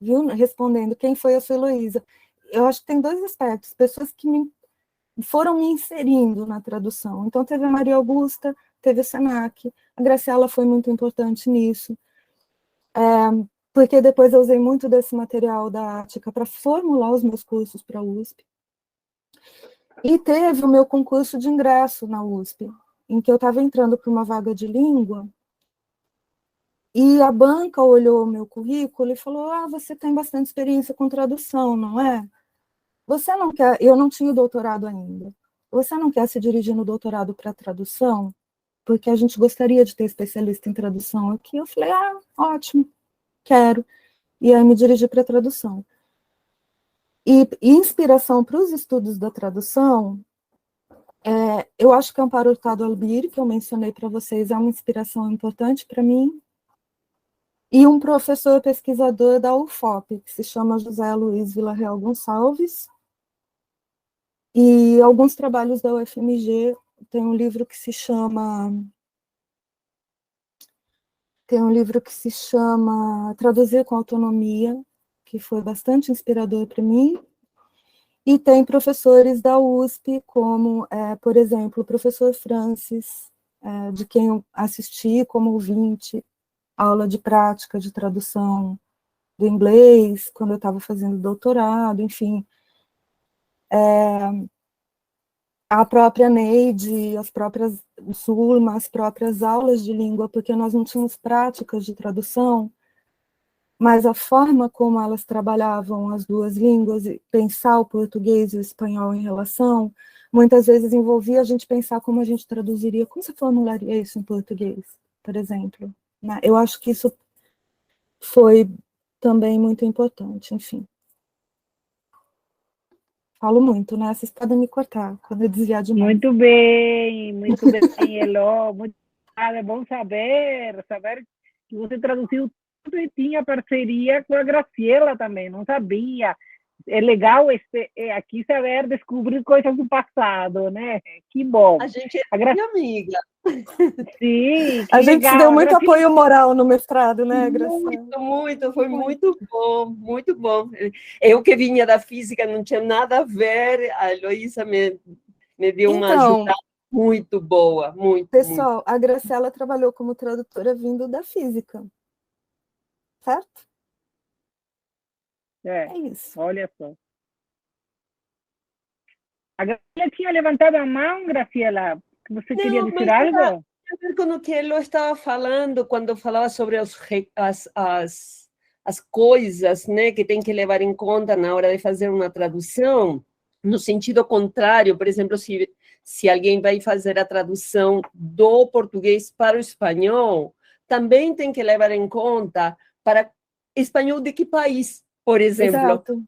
viu? Respondendo, quem foi a sua Heloísa? Eu acho que tem 2 aspectos, pessoas que foram me inserindo na tradução. Então, teve a Maria Augusta, teve o Senac, a Graciela foi muito importante nisso, porque depois eu usei muito desse material da Ática para formular os meus cursos para a USP. E teve o meu concurso de ingresso na USP, em que eu estava entrando para uma vaga de língua, e a banca olhou o meu currículo e falou, você tem bastante experiência com tradução, não é? Você não quer, eu não tinha doutorado ainda, você não quer se dirigir no doutorado para tradução? Porque a gente gostaria de ter especialista em tradução aqui. Eu falei, ótimo, quero. E aí me dirigi para tradução. E inspiração para os estudos da tradução, eu acho que Amparo Hurtado Albir, que eu mencionei para vocês, é uma inspiração importante para mim, e um professor pesquisador da UFOP, que se chama José Luiz Villarreal Gonçalves, e alguns trabalhos da UFMG, tem um livro que se chama Tem um livro que se chama Traduzir com Autonomia, que foi bastante inspirador para mim. E tem professores da USP, como, por exemplo, o professor Francis, de quem eu assisti como ouvinte, aula de prática de tradução do inglês, quando eu estava fazendo doutorado, enfim. A própria Neide, as próprias Zulma, as próprias aulas de língua, porque nós não tínhamos práticas de tradução, mas a forma como elas trabalhavam as duas línguas, e pensar o português e o espanhol em relação, muitas vezes envolvia a gente pensar como a gente traduziria, como você formularia isso em português, por exemplo. Né? Eu acho que isso foi também muito importante, enfim. Falo muito, né? Vocês podem me cortar quando eu desviar demais. Muito bem, Elo. Muito obrigada. É bom saber que você traduziu tudo e tinha parceria com a Graciela também. Não sabia. É legal aqui saber descobrir coisas do passado, né? Que bom. A gente é minha amiga. Sim, que a gente legal. se deu muito apoio moral no mestrado, né, Graciela? Muito, foi muito bom, muito bom. Eu que vinha da física, não tinha nada a ver, a Heloísa me deu uma ajuda muito boa, muito. Pessoal, muito. A Graciela trabalhou como tradutora vindo da física, certo? É isso. Olha só. A Graciela tinha levantado a mão, Graciela. Você queria dizer algo? A ver com o que ele estava falando, quando falava sobre as coisas, né, que tem que levar em conta na hora de fazer uma tradução, no sentido contrário, por exemplo, se alguém vai fazer a tradução do português para o espanhol, também tem que levar em conta para espanhol de que país, por exemplo. Exato.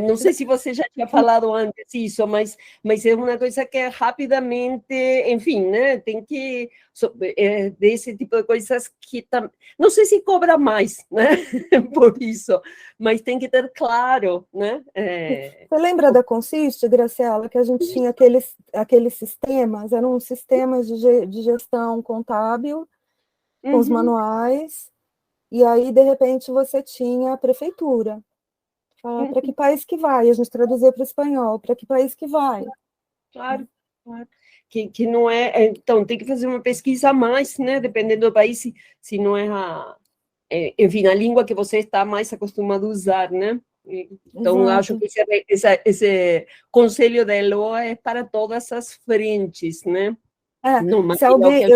Não sei se você já tinha falado antes isso, mas é uma coisa que é rapidamente, enfim, né? Tem que desse tipo de coisas que não sei se cobra mais, né? Por isso, mas tem que ter claro, né? Você lembra da Consiste, Graciela, que a gente tinha aqueles sistemas, eram sistemas de gestão contábil, com os manuais, e aí, de repente, você tinha a prefeitura. Para que país que vai? A gente traduzia para o espanhol. Para que país que vai? Claro, claro. Que não é... Então, tem que fazer uma pesquisa a mais, né? Dependendo do país, se não é enfim, a língua que você está mais acostumado a usar, né? Então, Exato. acho que esse conselho da Elo é para todas as frentes, né? Se alguém...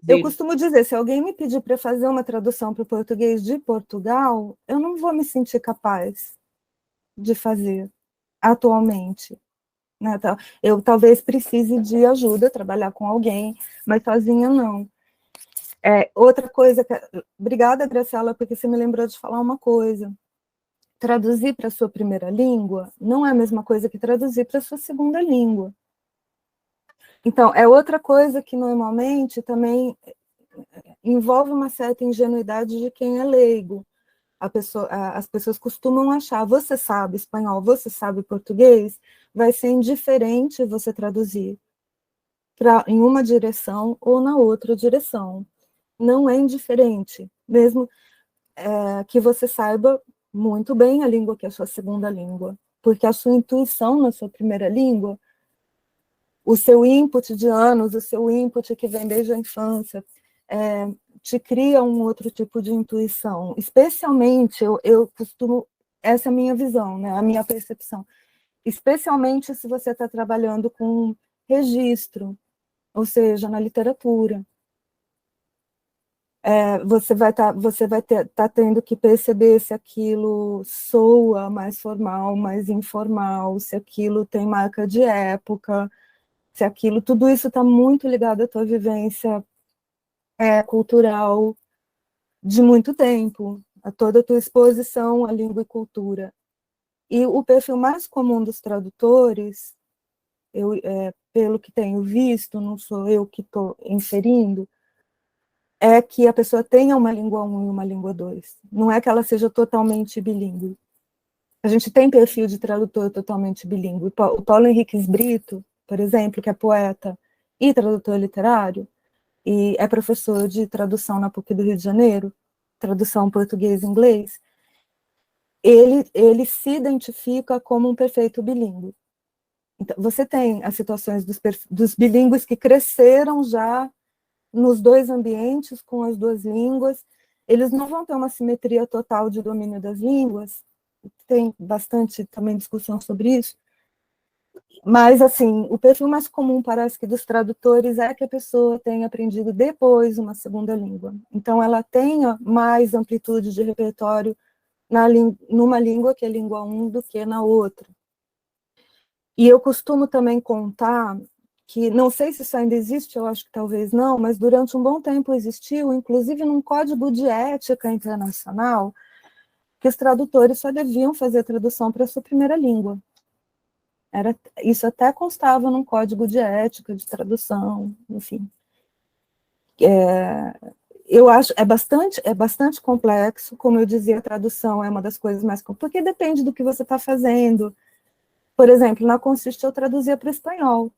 Eu costumo dizer, se alguém me pedir para fazer uma tradução para o português de Portugal, eu não vou me sentir capaz de fazer atualmente. Né? Eu talvez precise de ajuda, trabalhar com alguém, mas sozinha não. Outra coisa, obrigada, Graciela, porque você me lembrou de falar uma coisa. Traduzir para a sua primeira língua não é a mesma coisa que traduzir para a sua segunda língua. Então, é outra coisa que normalmente também envolve uma certa ingenuidade de quem é leigo. As pessoas costumam achar, você sabe espanhol, você sabe português, vai ser indiferente você traduzir em uma direção ou na outra direção. Não é indiferente, mesmo que você saiba muito bem a língua que é a sua segunda língua, porque a sua intuição na sua primeira língua, o seu input de anos, o seu input que vem desde a infância, te cria um outro tipo de intuição. Especialmente, eu costumo, essa é a minha visão, né, a minha percepção, especialmente se você está trabalhando com registro, ou seja, na literatura. Você vai estar tendo que perceber se aquilo soa mais formal, mais informal, se aquilo tem marca de época, se aquilo, tudo isso está muito ligado à tua vivência cultural de muito tempo, a toda a tua exposição à língua e cultura. E o perfil mais comum dos tradutores, pelo que tenho visto, não sou eu que estou inferindo, é que a pessoa tenha uma língua 1 e uma língua 2. Não é que ela seja totalmente bilíngue. A gente tem perfil de tradutor totalmente bilíngue. O Paulo Henriques Brito, por exemplo, que é poeta e tradutor literário, e é professor de tradução na PUC do Rio de Janeiro, tradução português-inglês, ele se identifica como um perfeito bilíngue. Então, você tem as situações dos bilíngues que cresceram já nos dois ambientes, com as duas línguas, eles não vão ter uma simetria total de domínio das línguas, tem bastante também discussão sobre isso, mas, assim, o perfil mais comum, parece que dos tradutores, é que a pessoa tenha aprendido depois uma segunda língua. Então, ela tenha mais amplitude de repertório numa língua que é língua 1 do que na outra. E eu costumo também contar que, não sei se isso ainda existe, eu acho que talvez não, mas durante um bom tempo existiu, inclusive num código de ética internacional, que os tradutores só deviam fazer tradução para a sua primeira língua. Isso até constava num código de ética, de tradução, enfim. Eu acho, é bastante complexo, como eu dizia, a tradução é uma das coisas mais complexas, porque depende do que você está fazendo. Por exemplo, na Consiste eu traduzia para o espanhol.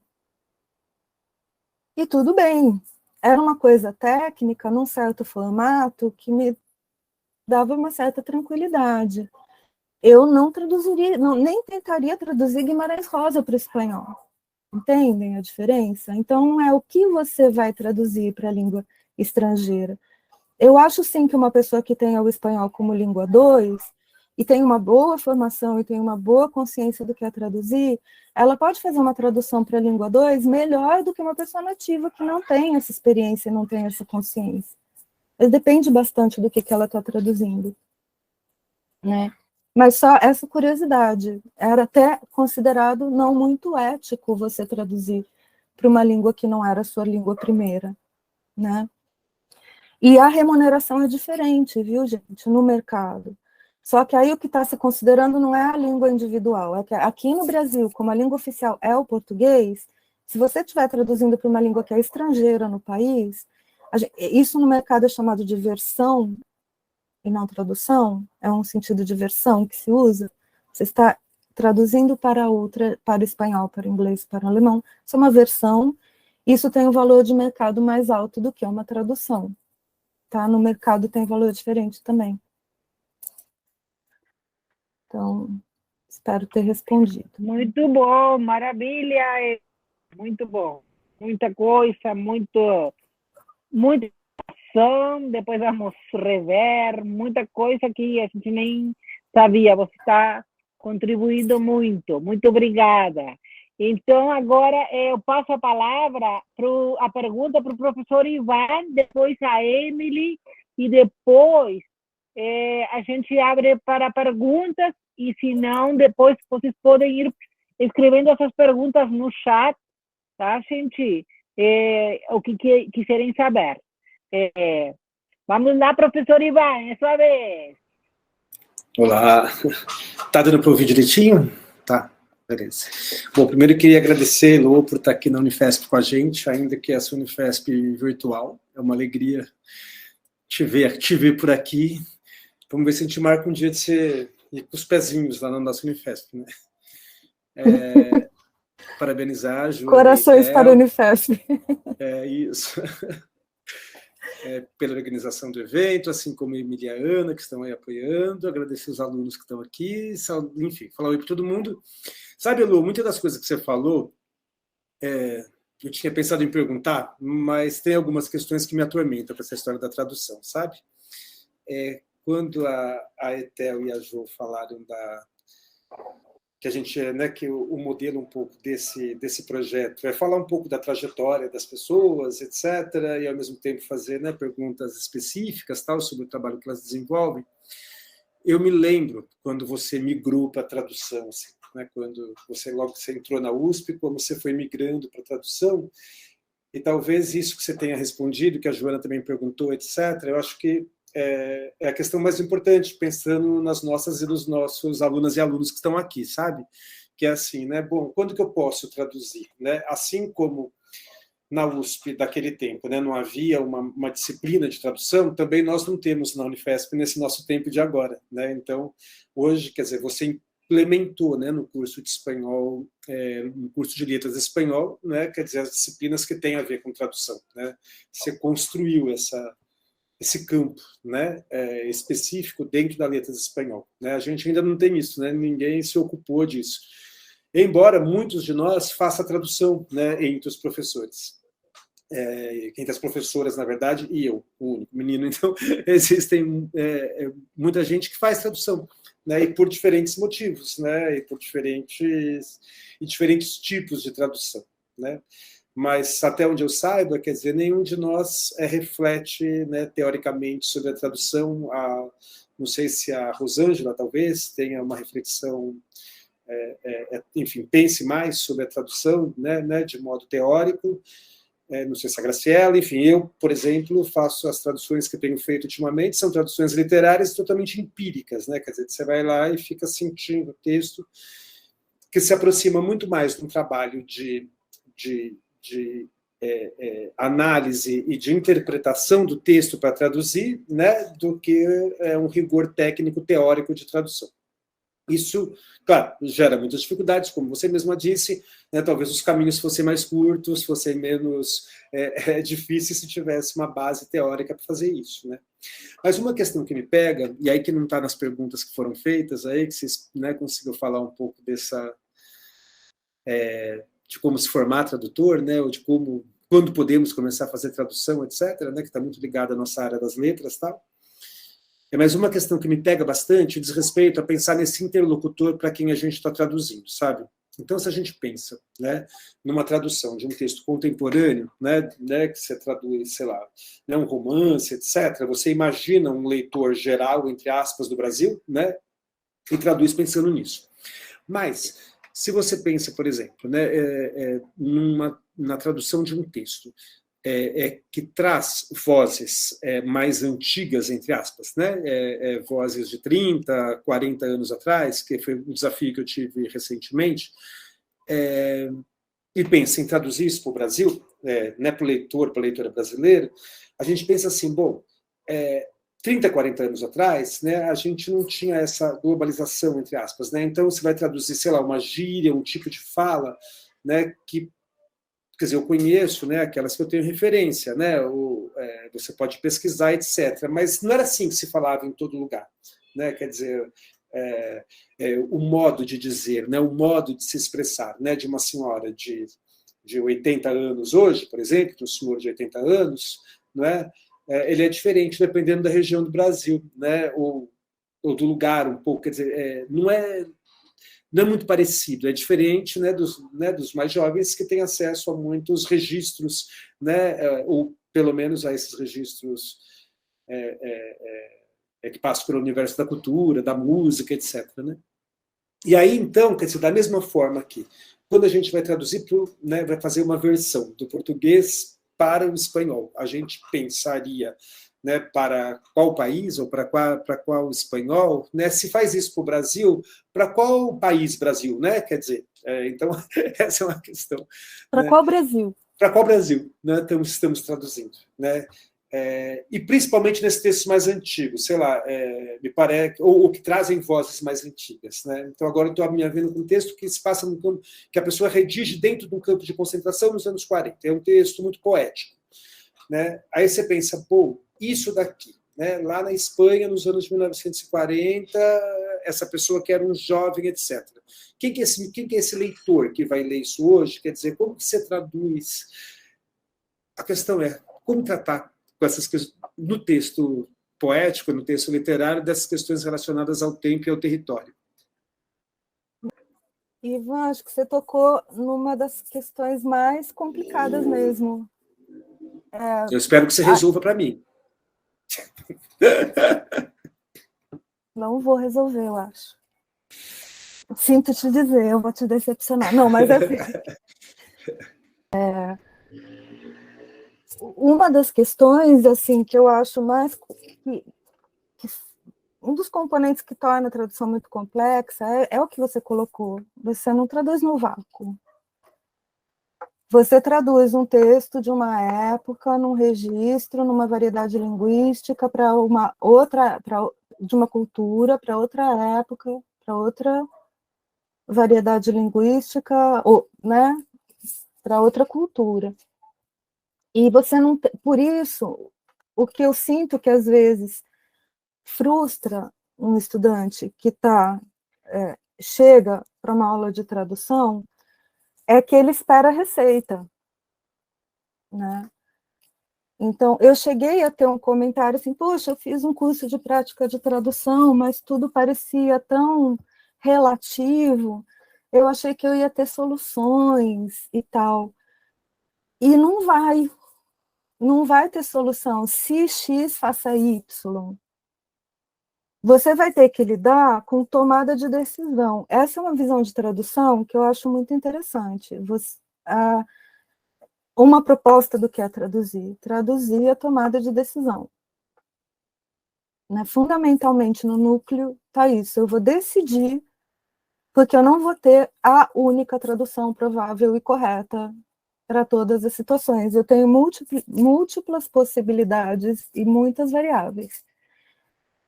E tudo bem, era uma coisa técnica, num certo formato, que me dava uma certa tranquilidade. Eu não traduziria, nem tentaria traduzir Guimarães Rosa para o espanhol. Entendem a diferença? Então, não é o que você vai traduzir para a língua estrangeira. Eu acho, sim, que uma pessoa que tenha o espanhol como língua 2, e tem uma boa formação, e tem uma boa consciência do que é traduzir, ela pode fazer uma tradução para a língua 2 melhor do que uma pessoa nativa que não tem essa experiência, não tem essa consciência. Mas depende bastante do que ela está traduzindo, né? Mas só essa curiosidade, era até considerado não muito ético você traduzir para uma língua que não era a sua língua primeira, né? E a remuneração é diferente, viu, gente, no mercado. Só que aí o que está se considerando não é a língua individual, é que aqui no Brasil, como a língua oficial é o português, se você estiver traduzindo para uma língua que é estrangeira no país, isso no mercado é chamado de versão, e não tradução, é um sentido de versão que se usa, você está traduzindo para outra, para o espanhol, para o inglês, para o alemão, isso é uma versão, isso tem um valor de mercado mais alto do que uma tradução, tá? No mercado tem valor diferente também. Então, espero ter respondido. Muito bom, maravilha, muito bom. Muita coisa, muita informação, depois vamos rever, muita coisa que a gente nem sabia. Você está contribuindo muito. Muito obrigada. Então, agora eu passo a palavra, a pergunta para o professor Ivan, depois a Emily, e depois a gente abre para perguntas, e se não, depois vocês podem ir escrevendo essas perguntas no chat, tá, gente? O que quiserem saber. Vamos lá, professor Ivan, é sua vez. Olá, tá dando para ouvir direitinho? Tá, beleza. Bom, primeiro eu queria agradecer, Lô, por estar aqui na Unifesp com a gente, ainda que essa Unifesp virtual. É uma alegria te ver por aqui. Vamos ver se a gente marca um dia de ser ir com os pezinhos lá na nossa Unifesp, né? Parabenizar a Júlia. Corações para a Unifesp. Isso. Pela organização do evento, assim como a Emília e a Ana, que estão aí apoiando, agradecer os alunos que estão aqui, enfim, falar oi para todo mundo. Sabe, Lu, muitas das coisas que você falou, eu tinha pensado em perguntar, mas tem algumas questões que me atormentam para essa história da tradução, sabe? Quando a Etel e a Jo falaram que a gente, né, que o modelo um pouco desse projeto é falar um pouco da trajetória das pessoas, etc., e ao mesmo tempo fazer, né, perguntas específicas tal, sobre o trabalho que elas desenvolvem, eu me lembro quando você migrou para a tradução, assim, né, quando logo que você entrou na USP, como você foi migrando para a tradução, e talvez isso que você tenha respondido, que a Joana também perguntou, etc., eu acho que é a questão mais importante, pensando nas nossas e nos nossos alunas e alunos que estão aqui, sabe? Que é assim, né? Bom, quando que eu posso traduzir? Né? Assim como na USP daquele tempo, né, não havia uma disciplina de tradução, também nós não temos na Unifesp nesse nosso tempo de agora. Né? Então, hoje, quer dizer, você implementou, né, no curso de espanhol, no curso de letras de espanhol, né, quer dizer, as disciplinas que têm a ver com tradução, né? Você construiu esse campo, né, específico dentro da letras de espanhol, né? A gente ainda não tem isso, né? Ninguém se ocupou disso. Embora muitos de nós façam a tradução, né, entre os professores. Entre as professoras, na verdade, e eu, o único menino. Então, existem muita gente que faz tradução, né, e por diferentes motivos, né, e por diferentes tipos de tradução, né. Mas, até onde eu saiba, quer dizer, nenhum de nós reflete, né, teoricamente sobre a tradução. Não sei se a Rosângela, talvez, tenha uma reflexão, enfim, pense mais sobre a tradução, né, de modo teórico. Não sei se a Graciela, enfim, eu, por exemplo, faço as traduções que tenho feito ultimamente, são traduções literárias totalmente empíricas, né? Quer dizer, você vai lá e fica sentindo o texto, que se aproxima muito mais de um trabalho de análise e de interpretação do texto para traduzir, né, do que um rigor técnico teórico de tradução. Isso, claro, gera muitas dificuldades, como você mesma disse, né, talvez os caminhos fossem mais curtos, fossem menos difíceis se tivesse uma base teórica para fazer isso, né? Mas uma questão que me pega, e aí que não está nas perguntas que foram feitas, aí que vocês, né, conseguiram falar um pouco de como se formar tradutor, né, ou de quando podemos começar a fazer tradução, etc., né, que está muito ligada à nossa área das letras, tal. Mas uma questão que me pega bastante diz respeito a pensar nesse interlocutor para quem a gente está traduzindo, sabe? Então, se a gente pensa, né, numa tradução de um texto contemporâneo, né, que você traduz, sei lá, né, um romance, etc., você imagina um leitor geral, entre aspas, do Brasil, né, e traduz pensando nisso. Mas, se você pensa, por exemplo, né, na tradução de um texto, que traz vozes mais antigas, entre aspas, né? Vozes de 30, 40 anos atrás, que foi um desafio que eu tive recentemente, e pensa em traduzir isso para o Brasil, né, para o leitor, para a leitora brasileira, a gente pensa assim, bom, 30, 40 anos atrás, né, a gente não tinha essa globalização, entre aspas, né? Então, você vai traduzir, sei lá, uma gíria, um tipo de fala, né, que, quer dizer, eu conheço, né, aquelas que eu tenho referência, né, você pode pesquisar, etc. Mas não era assim que se falava em todo lugar, né? Quer dizer, o modo de dizer, né, o modo de se expressar, né, de uma senhora de 80 anos hoje, por exemplo, de um senhor de 80 anos, não é? Ele é diferente dependendo da região do Brasil, né, ou do lugar um pouco, quer dizer, não é muito parecido, é diferente, né, dos mais jovens que têm acesso a muitos registros, né, ou pelo menos a esses registros que passam pelo universo da cultura, da música, etc., né? E aí, então, quer dizer, da mesma forma que quando a gente vai traduzir, né, vai fazer uma versão do português para o espanhol, a gente pensaria, né, para qual país ou para qual espanhol, né? Se faz isso para o Brasil, para qual país Brasil, né? Quer dizer, então essa é uma questão. Para, né? Qual Brasil? Para qual Brasil, né? Estamos traduzindo, né? E principalmente nesses textos mais antigos, sei lá, me parece, ou que trazem vozes mais antigas, né? Então agora eu estou me vendo com um texto que se passa no campo, que a pessoa redige dentro de um campo de concentração nos anos 40. É um texto muito poético, né? Aí você pensa, pô, isso daqui, né? Lá na Espanha, nos anos 1940, essa pessoa que era um jovem, etc. Quem que é esse leitor que vai ler isso hoje? Quer dizer, como que você traduz? A questão é como tratar com essas questões no texto poético, no texto literário, dessas questões relacionadas ao tempo e ao território. Ivan, acho que você tocou numa das questões mais complicadas mesmo. Eu espero que você resolva para mim. Não vou resolver, eu acho. Sinto te dizer, eu vou te decepcionar. Não, mas assim, uma das questões assim que eu acho mais que um dos componentes que torna a tradução muito complexa é o que você colocou. Você não traduz no vácuo. Você traduz um texto de uma época, num registro, numa variedade linguística, para uma outra, de uma cultura, para outra época, para outra variedade linguística, ou, né, para outra cultura. E você não, por isso, o que eu sinto que às vezes frustra um estudante que chega para uma aula de tradução é que ele espera a receita, né? Então, eu cheguei a ter um comentário assim, poxa, eu fiz um curso de prática de tradução, mas tudo parecia tão relativo, eu achei que eu ia ter soluções e tal. E não vai ter solução. Se X faça Y, você vai ter que lidar com tomada de decisão. Essa é uma visão de tradução que eu acho muito interessante. Uma proposta do que é traduzir. Traduzir a tomada de decisão. Né? Fundamentalmente, no núcleo, está isso. Eu vou decidir, porque eu não vou ter a única tradução provável e correta para todas as situações. Eu tenho múltiplas possibilidades e muitas variáveis.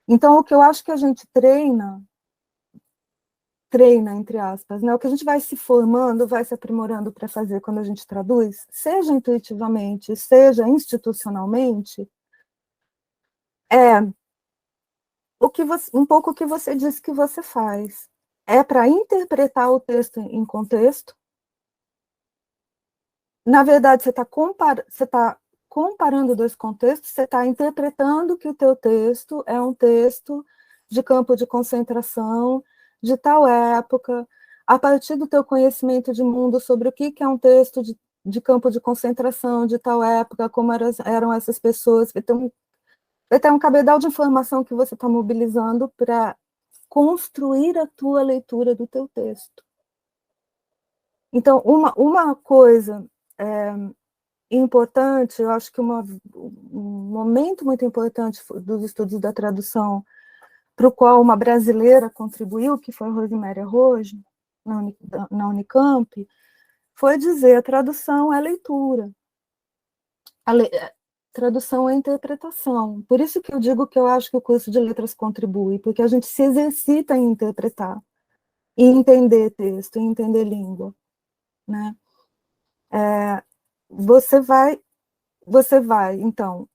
Então, o que eu acho que a gente treina, entre aspas, né? O que a gente vai se formando, vai se aprimorando para fazer quando a gente traduz, seja intuitivamente, seja institucionalmente, é um pouco o que você disse que você faz. É para interpretar o texto em contexto. Na verdade, você está comparando dois contextos, você está interpretando que o teu texto é um texto de campo de concentração, de tal época, a partir do teu conhecimento de mundo sobre o que é um texto de campo de concentração, de tal época, como eram essas pessoas, vai ter um cabedal de informação que você está mobilizando para construir a tua leitura do teu texto. Então, uma coisa importante, eu acho que um momento muito importante dos estudos da tradução, para o qual uma brasileira contribuiu, que foi a Rosiméria Rojo, na Unicamp, foi dizer: a tradução é leitura, tradução é interpretação. Por isso que eu digo que eu acho que o curso de letras contribui, porque a gente se exercita em interpretar, e entender texto, e entender língua, né? Você vai, então,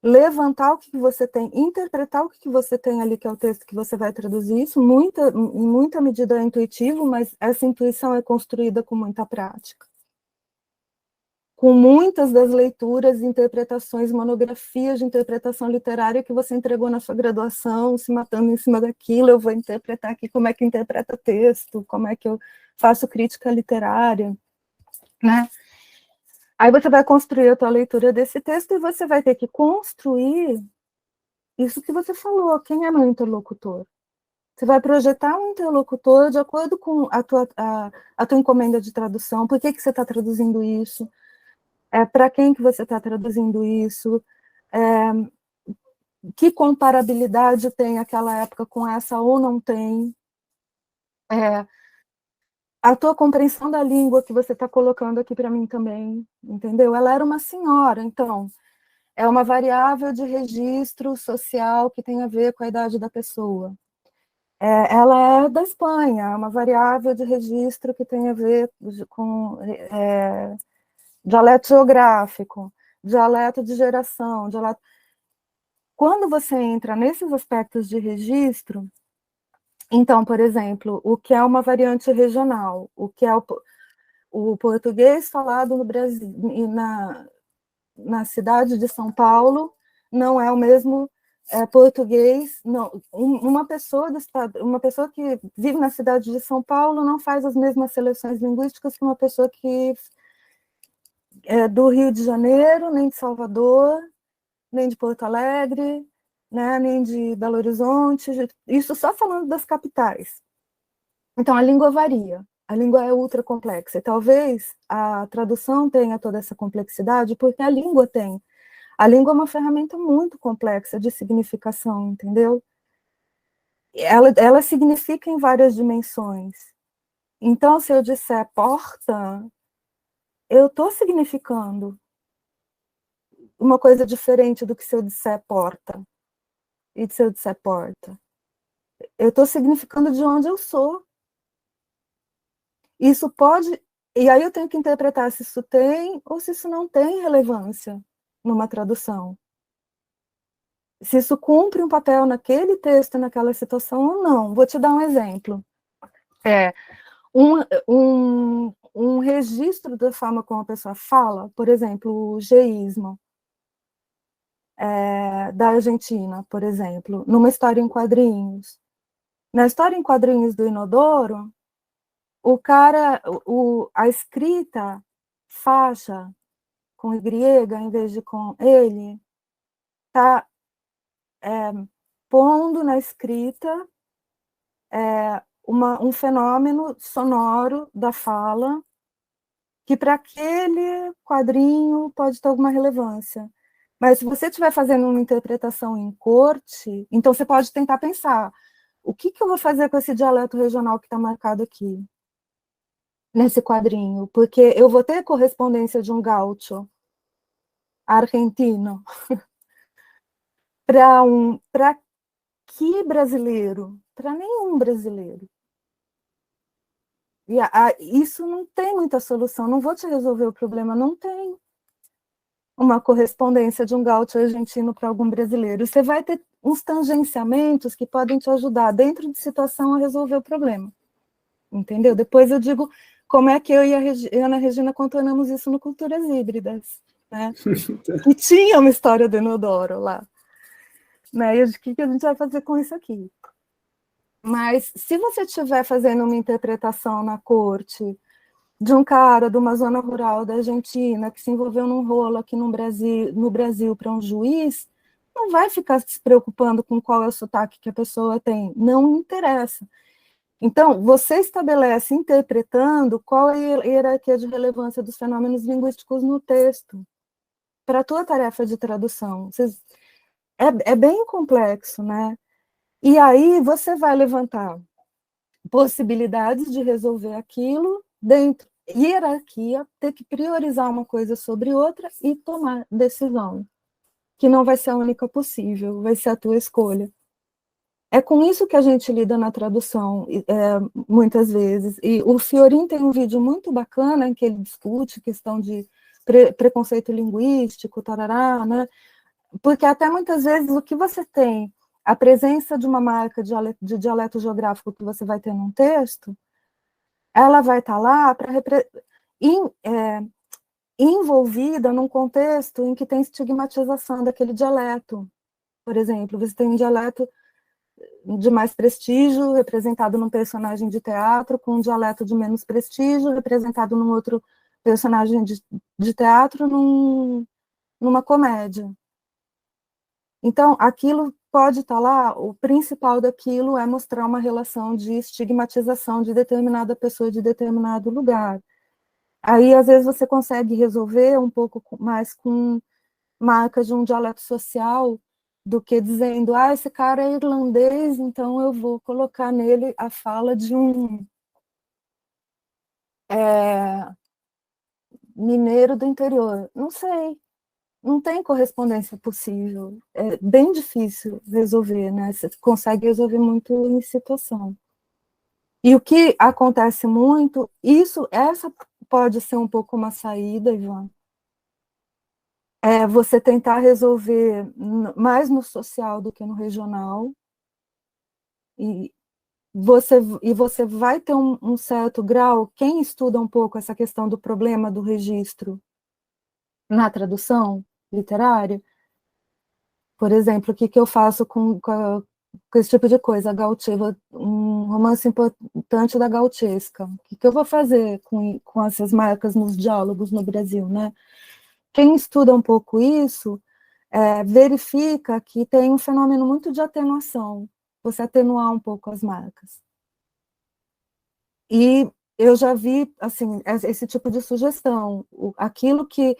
levantar o que você tem, interpretar o que você tem ali, que é o texto que você vai traduzir. Isso, em muita medida, é intuitivo, mas essa intuição é construída com muita prática. Com muitas das leituras, interpretações, monografias de interpretação literária que você entregou na sua graduação, se matando em cima daquilo, eu vou interpretar aqui como é que interpreta texto, como é que eu faço crítica literária, né? Aí você vai construir a tua leitura desse texto e você vai ter que construir isso que você falou, quem é meu interlocutor? Você vai projetar um interlocutor de acordo com a tua encomenda de tradução, por que você está traduzindo isso, para quem que você está traduzindo isso, que comparabilidade tem aquela época com essa ou não tem, a tua compreensão da língua que você está colocando aqui para mim também, entendeu? Ela era uma senhora, então, é uma variável de registro social que tem a ver com a idade da pessoa. Ela é da Espanha, é uma variável de registro que tem a ver com dialeto geográfico, dialeto de geração, dialeto... Quando você entra nesses aspectos de registro, então, por exemplo, o que é uma variante regional, o que é o português falado no Brasil, na cidade de São Paulo, não é o mesmo português. Não, uma pessoa que vive na cidade de São Paulo não faz as mesmas seleções linguísticas que uma pessoa que é do Rio de Janeiro, nem de Salvador, nem de Porto Alegre, né, nem de Belo Horizonte, isso só falando das capitais. Então, a língua varia, a língua é ultra complexa, e talvez a tradução tenha toda essa complexidade, porque a língua tem. A língua é uma ferramenta muito complexa de significação, entendeu? Ela significa em várias dimensões. Então, se eu disser porta, eu estou significando uma coisa diferente do que se eu disser porta. E se eu disser porta? Eu estou significando de onde eu sou. isso pode... E aí eu tenho que interpretar se isso tem ou se isso não tem relevância numa tradução. Se isso cumpre um papel naquele texto, naquela situação ou não. Vou te dar um exemplo. Um registro da forma como a pessoa fala, por exemplo, o geísmo, da Argentina, por exemplo, numa história em quadrinhos. Na história em quadrinhos do Inodoro, o cara, a escrita faixa com Y em vez de com ele, está pondo na escrita um fenômeno sonoro da fala que para aquele quadrinho pode ter alguma relevância. Mas se você estiver fazendo uma interpretação em corte, então você pode tentar pensar, o que eu vou fazer com esse dialeto regional que está marcado aqui, nesse quadrinho? Porque eu vou ter correspondência de um gaúcho argentino para que brasileiro? Para nenhum brasileiro. E isso não tem muita solução, não vou te resolver o problema, não tem uma correspondência de um gaúcho argentino para algum brasileiro. Você vai ter uns tangenciamentos que podem te ajudar dentro de situação a resolver o problema. Entendeu? Depois eu digo como é que eu e a Ana Regina contornamos isso no Culturas Híbridas, né? E tinha uma história do Inodoro lá. Né? E o que a gente vai fazer com isso aqui? Mas se você estiver fazendo uma interpretação na corte de um cara de uma zona rural da Argentina que se envolveu num rolo aqui no Brasil para um juiz, não vai ficar se preocupando com qual é o sotaque que a pessoa tem, não interessa. Então, você estabelece, interpretando, qual é a hierarquia de relevância dos fenômenos linguísticos no texto, para a tua tarefa de tradução. É bem complexo, né? E aí você vai levantar possibilidades de resolver aquilo dentro, hierarquia, ter que priorizar uma coisa sobre outra e tomar decisão, que não vai ser a única possível, vai ser a tua escolha. É com isso que a gente lida na tradução, muitas vezes. E o Fiorin tem um vídeo muito bacana em que ele discute questão de preconceito linguístico, tarará, né? Porque até muitas vezes o que você tem, a presença de uma marca de dialeto geográfico que você vai ter num texto, ela vai estar lá para envolvida num contexto em que tem estigmatização daquele dialeto. Por exemplo, você tem um dialeto de mais prestígio representado num personagem de teatro, com um dialeto de menos prestígio representado num outro personagem de teatro, numa comédia. Então, aquilo pode estar lá, o principal daquilo é mostrar uma relação de estigmatização de determinada pessoa de determinado lugar. Aí, às vezes, você consegue resolver um pouco mais com marcas de um dialeto social do que dizendo, esse cara é irlandês, então eu vou colocar nele a fala de um mineiro do interior. Não sei. Não tem correspondência possível. É bem difícil resolver, né? Você consegue resolver muito em situação. E o que acontece muito, essa pode ser um pouco uma saída, Ivan, é você tentar resolver mais no social do que no regional, e você vai ter um certo grau, quem estuda um pouco essa questão do problema do registro na tradução literária, por exemplo, o que eu faço com esse tipo de coisa, um romance importante da gauchesca. O que eu vou fazer com essas marcas nos diálogos no Brasil, né? Quem estuda um pouco isso, verifica que tem um fenômeno muito de atenuação, você atenuar um pouco as marcas. E eu já vi, assim, esse tipo de sugestão, aquilo que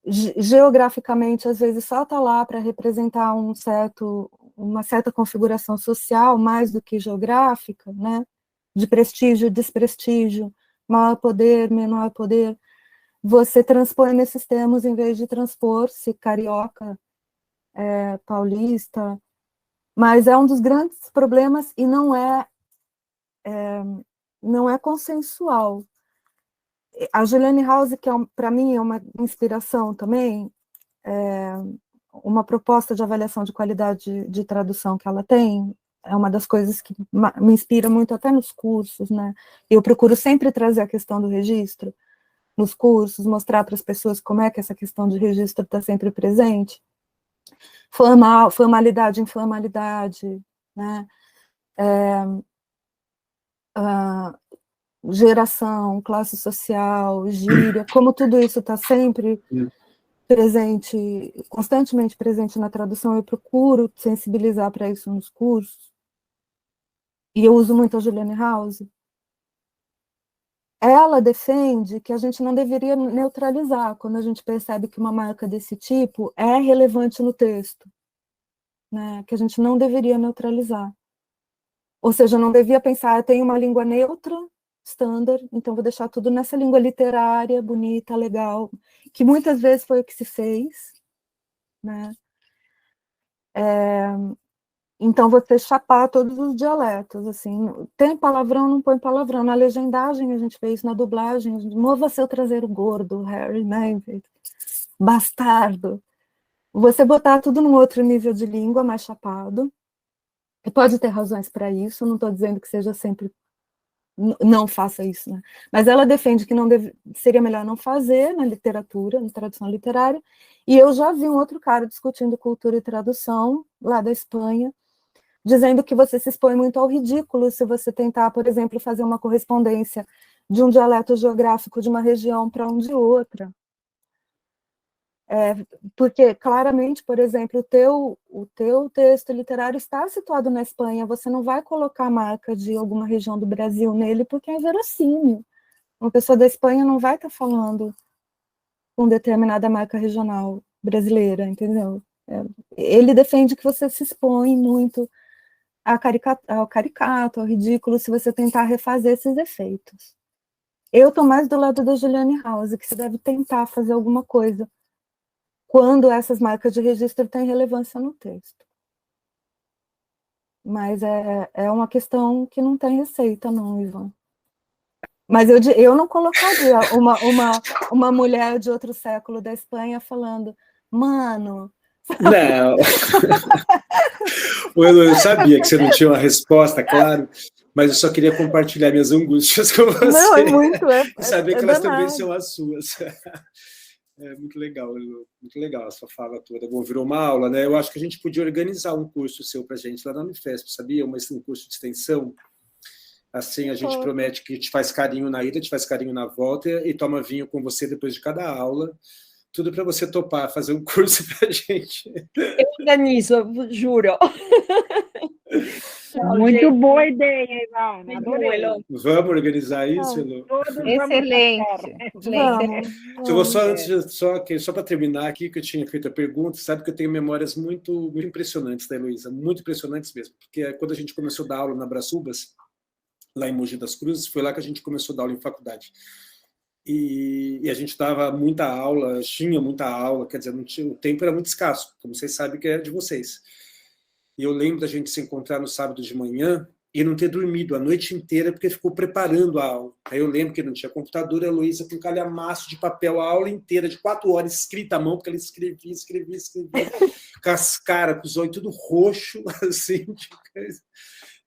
geograficamente, às vezes, só está lá para representar uma certa configuração social, mais do que geográfica, né? De prestígio, desprestígio, maior poder, menor poder, você transpõe nesses termos em vez de transpor-se carioca, paulista, mas é um dos grandes problemas e não é consensual. A Juliane House, que para mim é uma inspiração também, uma proposta de avaliação de qualidade de tradução que ela tem, é uma das coisas que me inspira muito até nos cursos, né? Eu procuro sempre trazer a questão do registro nos cursos, mostrar para as pessoas como é que essa questão de registro está sempre presente. Formalidade, informalidade, né? Geração, classe social, gíria, como tudo isso está sempre presente, constantemente presente na tradução, eu procuro sensibilizar para isso nos cursos, e eu uso muito a Juliane House. Ela defende que a gente não deveria neutralizar quando a gente percebe que uma marca desse tipo é relevante no texto, né? Que a gente não deveria neutralizar. Ou seja, não devia pensar, tem uma língua neutra, standard, então vou deixar tudo nessa língua literária, bonita, legal, que muitas vezes foi o que se fez, né? Então, você chapar todos os dialetos, assim, tem palavrão, não põe palavrão. Na legendagem a gente vê isso, na dublagem, mova seu traseiro gordo, Harry, né? Bastardo. Você botar tudo num outro nível de língua, mais chapado, e pode ter razões para isso, não estou dizendo que seja sempre, não faça isso, né? Mas ela defende que seria melhor não fazer na literatura, na tradução literária, e eu já vi um outro cara discutindo cultura e tradução, lá da Espanha, dizendo que você se expõe muito ao ridículo se você tentar, por exemplo, fazer uma correspondência de um dialeto geográfico de uma região para um de outra. Porque, claramente, por exemplo, o teu texto literário está situado na Espanha, você não vai colocar a marca de alguma região do Brasil nele, porque é inverossímil. Uma pessoa da Espanha não vai estar falando com determinada marca regional brasileira, entendeu? Ele defende que você se expõe muito ao caricato, ao ridículo, se você tentar refazer esses efeitos. Eu estou mais do lado da Juliane House, que você deve tentar fazer alguma coisa quando essas marcas de registro têm relevância no texto. Mas é uma questão que não tem receita, não, Ivan. Mas eu não colocaria uma mulher de outro século da Espanha falando, mano... Não. Eu sabia que você não tinha uma resposta, claro, mas eu só queria compartilhar minhas angústias com você. Não, é muito. E saber que elas também são as suas. É muito legal a sua fala toda. Bom, virou uma aula, né? Eu acho que a gente podia organizar um curso seu para a gente lá na Unifesp, sabia? Um curso de extensão. Assim, a gente promete que te faz carinho na ida, te faz carinho na volta e toma vinho com você depois de cada aula. Tudo para você topar, fazer um curso para a gente. Eu organizo, juro. Muito boa ideia, Ivan. Adorei. Vamos organizar isso, Elô? Excelente. Eu vou só para terminar aqui, que eu tinha feito a pergunta, sabe que eu tenho memórias muito, muito impressionantes da Heloísa, muito impressionantes mesmo, porque quando a gente começou a dar aula na Braçubas, lá em Mogi das Cruzes, foi lá que a gente começou a dar aula em faculdade. E a gente dava muita aula, tinha muita aula, quer dizer, o tempo era muito escasso, como vocês sabem que é de vocês. E eu lembro da gente se encontrar no sábado de manhã e não ter dormido a noite inteira porque ficou preparando a aula. Aí eu lembro que não tinha computador, a Heloísa com um calhamaço de papel, a aula inteira, de 4 horas, escrita à mão, porque ela escrevia, com as caras, com os olhos tudo roxo, assim,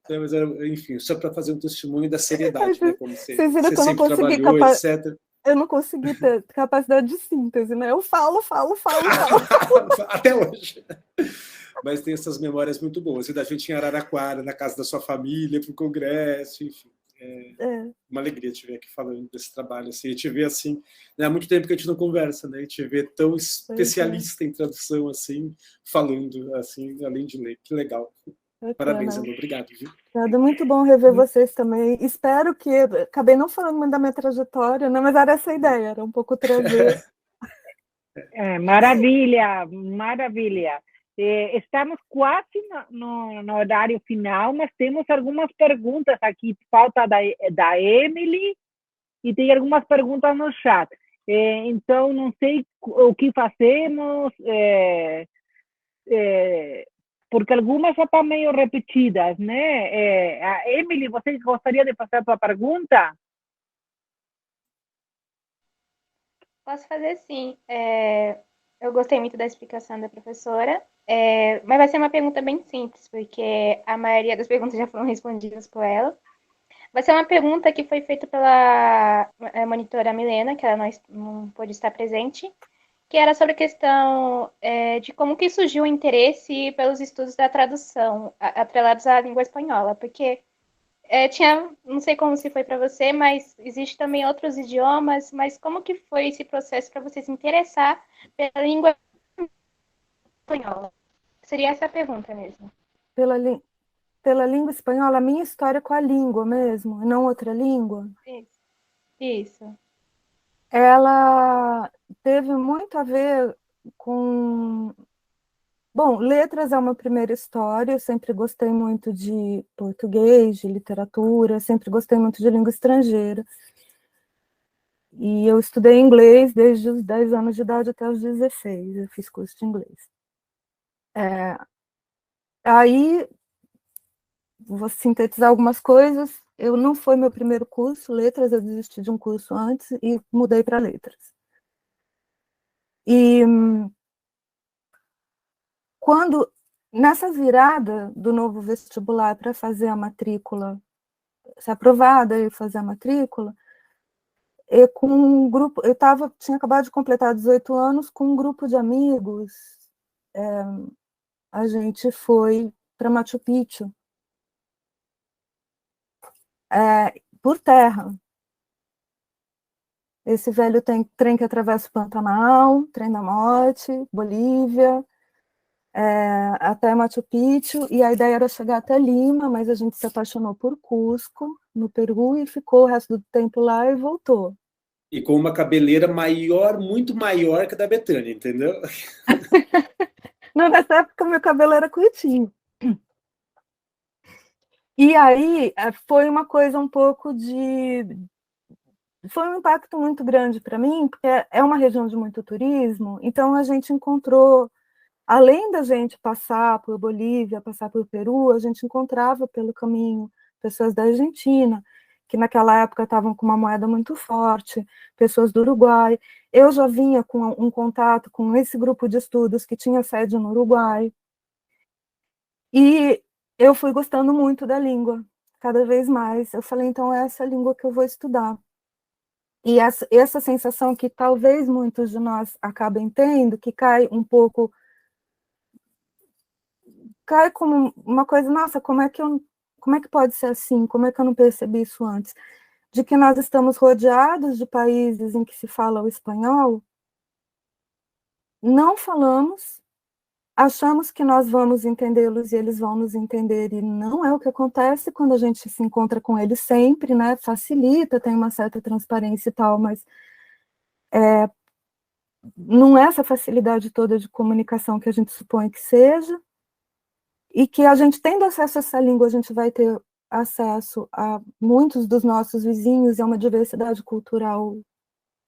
mas, enfim, só para fazer um testemunho da seriedade, né, como você sempre trabalhou, etc. Eu não consegui ter capacidade de síntese, né? Eu falo. Até hoje. Mas tem essas memórias muito boas. E da gente em Araraquara, na casa da sua família, para o congresso, enfim. Uma alegria te ver aqui falando desse trabalho. Assim, e te ver assim, né, há muito tempo que a gente não conversa, né? E te ver tão especialista em tradução, assim, falando, assim, além de ler. Que legal. Parabéns, Elô. Obrigado. Viu? Muito bom rever vocês também. Espero que... Acabei não falando muito da minha trajetória, né? Mas era essa a ideia, era um pouco trazer... Maravilha. Estamos quase no horário final, mas temos algumas perguntas aqui. Falta da Emily e tem algumas perguntas no chat. Então, não sei o que fazemos... porque algumas já estão meio repetidas, né? A Emily, você gostaria de fazer a sua pergunta? Posso fazer sim. Eu gostei muito da explicação da professora, mas vai ser uma pergunta bem simples, porque a maioria das perguntas já foram respondidas por ela. Vai ser uma pergunta que foi feita pela monitora Milena, que ela não pôde estar presente, que era sobre a questão de como que surgiu o interesse pelos estudos da tradução atrelados à língua espanhola, porque não sei como se foi para você, mas existe também outros idiomas, mas como que foi esse processo para você se interessar pela língua espanhola? Seria essa a pergunta mesmo. Pela língua espanhola, a minha história com a língua mesmo, e não outra língua, Isso. Isso. ela teve muito a ver com... Bom, letras é uma primeira história, eu sempre gostei muito de português, de literatura, sempre gostei muito de língua estrangeira. E eu estudei inglês desde os 10 anos de idade até os 16, eu fiz curso de inglês. Aí, vou sintetizar algumas coisas. Eu não foi meu primeiro curso, letras, eu desisti de um curso antes e mudei para letras. E quando, nessa virada do novo vestibular para fazer a matrícula, ser aprovada e fazer a matrícula, eu com um grupo, tinha acabado de completar 18 anos, com um grupo de amigos, a gente foi para Machu Picchu, por terra. Esse velho trem que atravessa o Pantanal, Trem da Morte, Bolívia, até Machu Picchu, e a ideia era chegar até Lima, mas a gente se apaixonou por Cusco, no Peru, e ficou o resto do tempo lá e voltou. E com uma cabeleira maior, muito maior que a da Betânia, entendeu? Não, nessa época meu cabelo era curtinho. E aí foi uma coisa um pouco de... Foi um impacto muito grande para mim, porque é uma região de muito turismo, então a gente encontrou, além da gente passar por Bolívia, passar por Peru, a gente encontrava pelo caminho pessoas da Argentina, que naquela época estavam com uma moeda muito forte, pessoas do Uruguai. Eu já vinha com um contato com esse grupo de estudos que tinha sede no Uruguai. E eu fui gostando muito da língua, cada vez mais. Eu falei, então é essa língua que eu vou estudar. E essa sensação que talvez muitos de nós acabem tendo, que cai um pouco... Cai como uma coisa, nossa, como é que pode ser assim? Como é que eu não percebi isso antes? De que nós estamos rodeados de países em que se fala o espanhol, não falamos, achamos que nós vamos entendê-los e eles vão nos entender, e não é o que acontece quando a gente se encontra com eles sempre, né? Facilita, tem uma certa transparência e tal, mas não é essa facilidade toda de comunicação que a gente supõe que seja, e que a gente tendo acesso a essa língua, a gente vai ter acesso a muitos dos nossos vizinhos, é uma diversidade cultural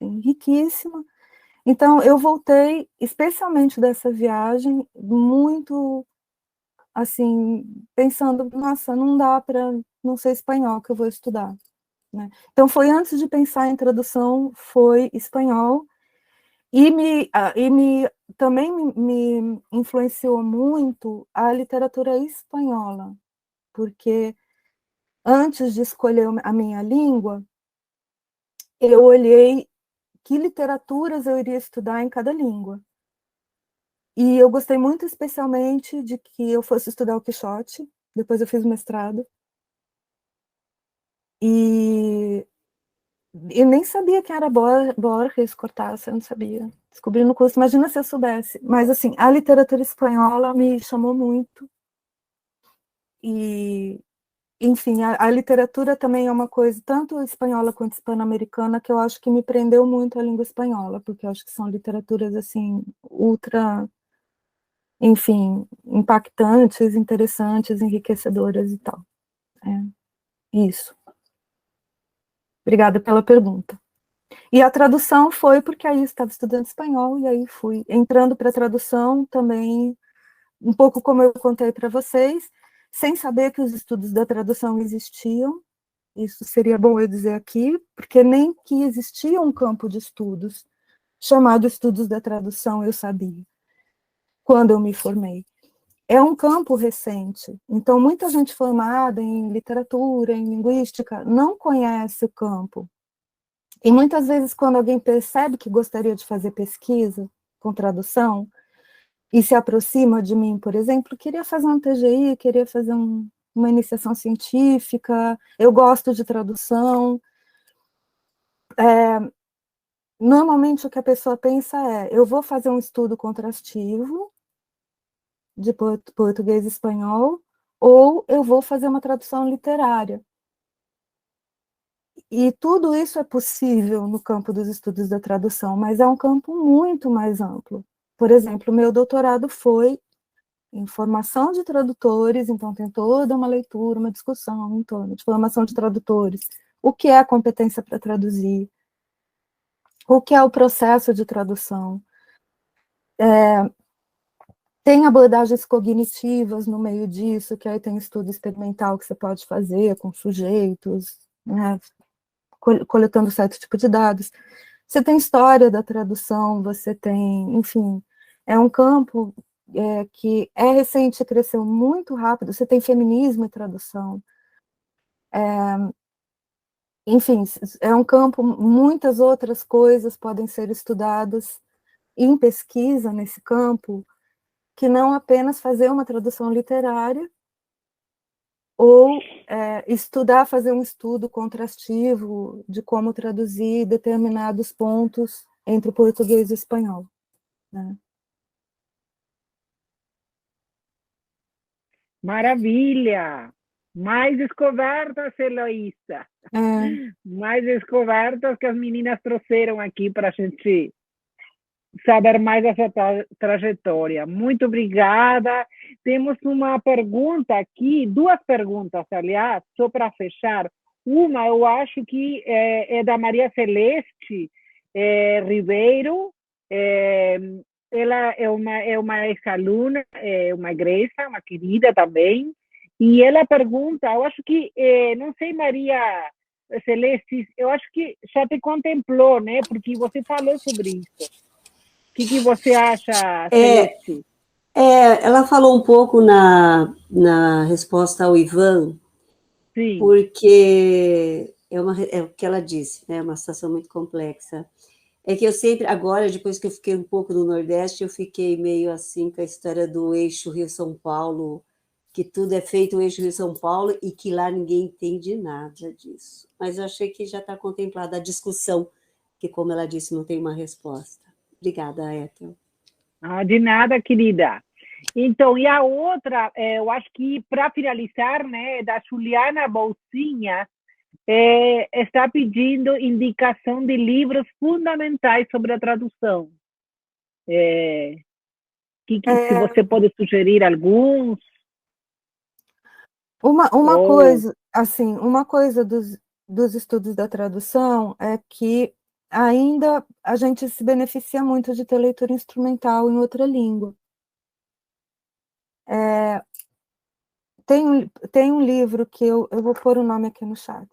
riquíssima. Então, eu voltei, especialmente dessa viagem, muito, assim, pensando, nossa, não dá para não ser espanhol que eu vou estudar, né? Então, foi antes de pensar em tradução, foi espanhol, também me influenciou muito a literatura espanhola, porque antes de escolher a minha língua, eu olhei que literaturas eu iria estudar em cada língua. E eu gostei muito especialmente de que eu fosse estudar o Quixote, depois eu fiz mestrado. E eu nem sabia quem era Borges, Cortázar, eu não sabia. Descobri no curso, imagina se eu soubesse. Mas, assim, a literatura espanhola me chamou muito. E, enfim, a literatura também é uma coisa, tanto espanhola quanto hispano-americana, que eu acho que me prendeu muito à língua espanhola, porque eu acho que são literaturas, assim, ultra, enfim, impactantes, interessantes, enriquecedoras e tal. Isso. Obrigada pela pergunta. E a tradução foi porque aí eu estava estudando espanhol, e aí fui entrando para a tradução também, um pouco como eu contei para vocês, sem saber que os estudos da tradução existiam. Isso seria bom eu dizer aqui, porque nem que existia um campo de estudos chamado Estudos da Tradução, eu sabia, quando eu me formei. É um campo recente, então muita gente formada em literatura, em linguística, não conhece o campo. E muitas vezes, quando alguém percebe que gostaria de fazer pesquisa com tradução, e se aproxima de mim, por exemplo, queria fazer um TGI, queria fazer uma iniciação científica, eu gosto de tradução. Normalmente o que a pessoa pensa é, eu vou fazer um estudo contrastivo de português e espanhol, ou eu vou fazer uma tradução literária. E tudo isso é possível no campo dos estudos da tradução, mas é um campo muito mais amplo. Por exemplo, o meu doutorado foi em formação de tradutores, então tem toda uma leitura, uma discussão em torno de formação de tradutores. O que é a competência para traduzir? O que é o processo de tradução? Tem abordagens cognitivas no meio disso, que aí tem estudo experimental que você pode fazer com sujeitos, né, coletando certo tipo de dados. Você tem história da tradução, você tem, enfim, é um campo que é recente, cresceu muito rápido, você tem feminismo e tradução. Enfim, é um campo, muitas outras coisas podem ser estudadas em pesquisa nesse campo, que não apenas fazer uma tradução literária, ou estudar, fazer um estudo contrastivo de como traduzir determinados pontos entre o português e o espanhol, né? Maravilha! Mais descobertas, Heloísa. Mais descobertas que as meninas trouxeram aqui para a gente saber mais dessa trajetória. Muito obrigada. Temos uma pergunta aqui, duas perguntas, aliás, só para fechar. Uma, eu acho que é da Maria Celeste Ribeiro. Ela é uma ex-aluna, uma egressa, uma querida também. E ela pergunta, eu acho que, não sei, Maria Celeste, eu acho que já te contemplou, né? Porque você falou sobre isso. O que você acha, Celeste? Ela falou um pouco na resposta ao Ivan, Sim. Porque é o que ela disse, né? É uma situação muito complexa. É que eu sempre, agora, depois que eu fiquei um pouco no Nordeste, eu fiquei meio assim com a história do eixo Rio-São Paulo, que tudo é feito no eixo Rio-São Paulo e que lá ninguém entende nada disso. Mas eu achei que já está contemplada a discussão, que, como ela disse, não tem uma resposta. Obrigada, Ethel. De nada, querida. Então, e a outra, eu acho que, para finalizar, né, da Juliana Bolsinha, está pedindo indicação de livros fundamentais sobre a tradução. Se você pode sugerir alguns. Uma coisa dos estudos da tradução é que ainda a gente se beneficia muito de ter leitura instrumental em outra língua. Tem um livro que eu vou pôr o nome aqui no chat.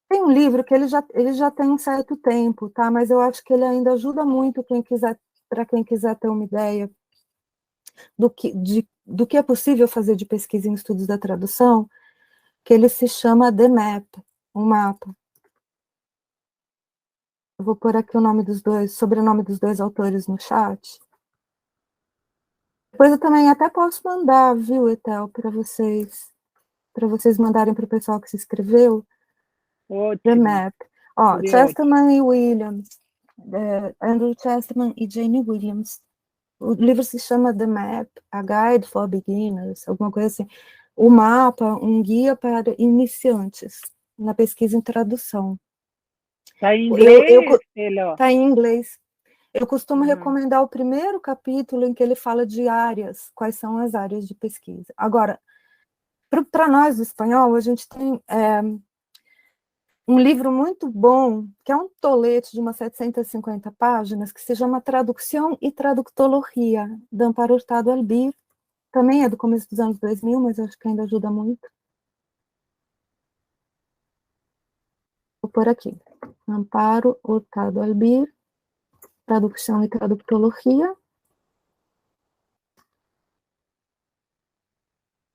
Tem um livro que ele já tem um certo tempo, tá? Mas eu acho que ele ainda ajuda muito para quem quiser ter uma ideia do que é possível fazer de pesquisa em estudos da tradução, que ele se chama The Map, um mapa. Eu vou pôr aqui sobrenome dos dois autores no chat. Depois eu também até posso mandar, viu, Ethel, para vocês mandarem para o pessoal que se inscreveu. Ótimo. The Map. Chesterman e Williams. Andrew Chesterman e Jane Williams. O livro se chama The Map, A Guide for Beginners, alguma coisa assim. O mapa, um guia para iniciantes na pesquisa em tradução. Está em inglês? Está em inglês. Eu costumo recomendar o primeiro capítulo em que ele fala de áreas, quais são as áreas de pesquisa. Agora, para nós do espanhol, a gente tem um livro muito bom, que é um tolete de umas 750 páginas, que se chama Traducção e Traductologia, de Amparo Hurtado Albir. Também é do começo dos anos 2000, mas acho que ainda ajuda muito. Vou pôr aqui. Amparo Hurtado Albir. tradução e traductologia.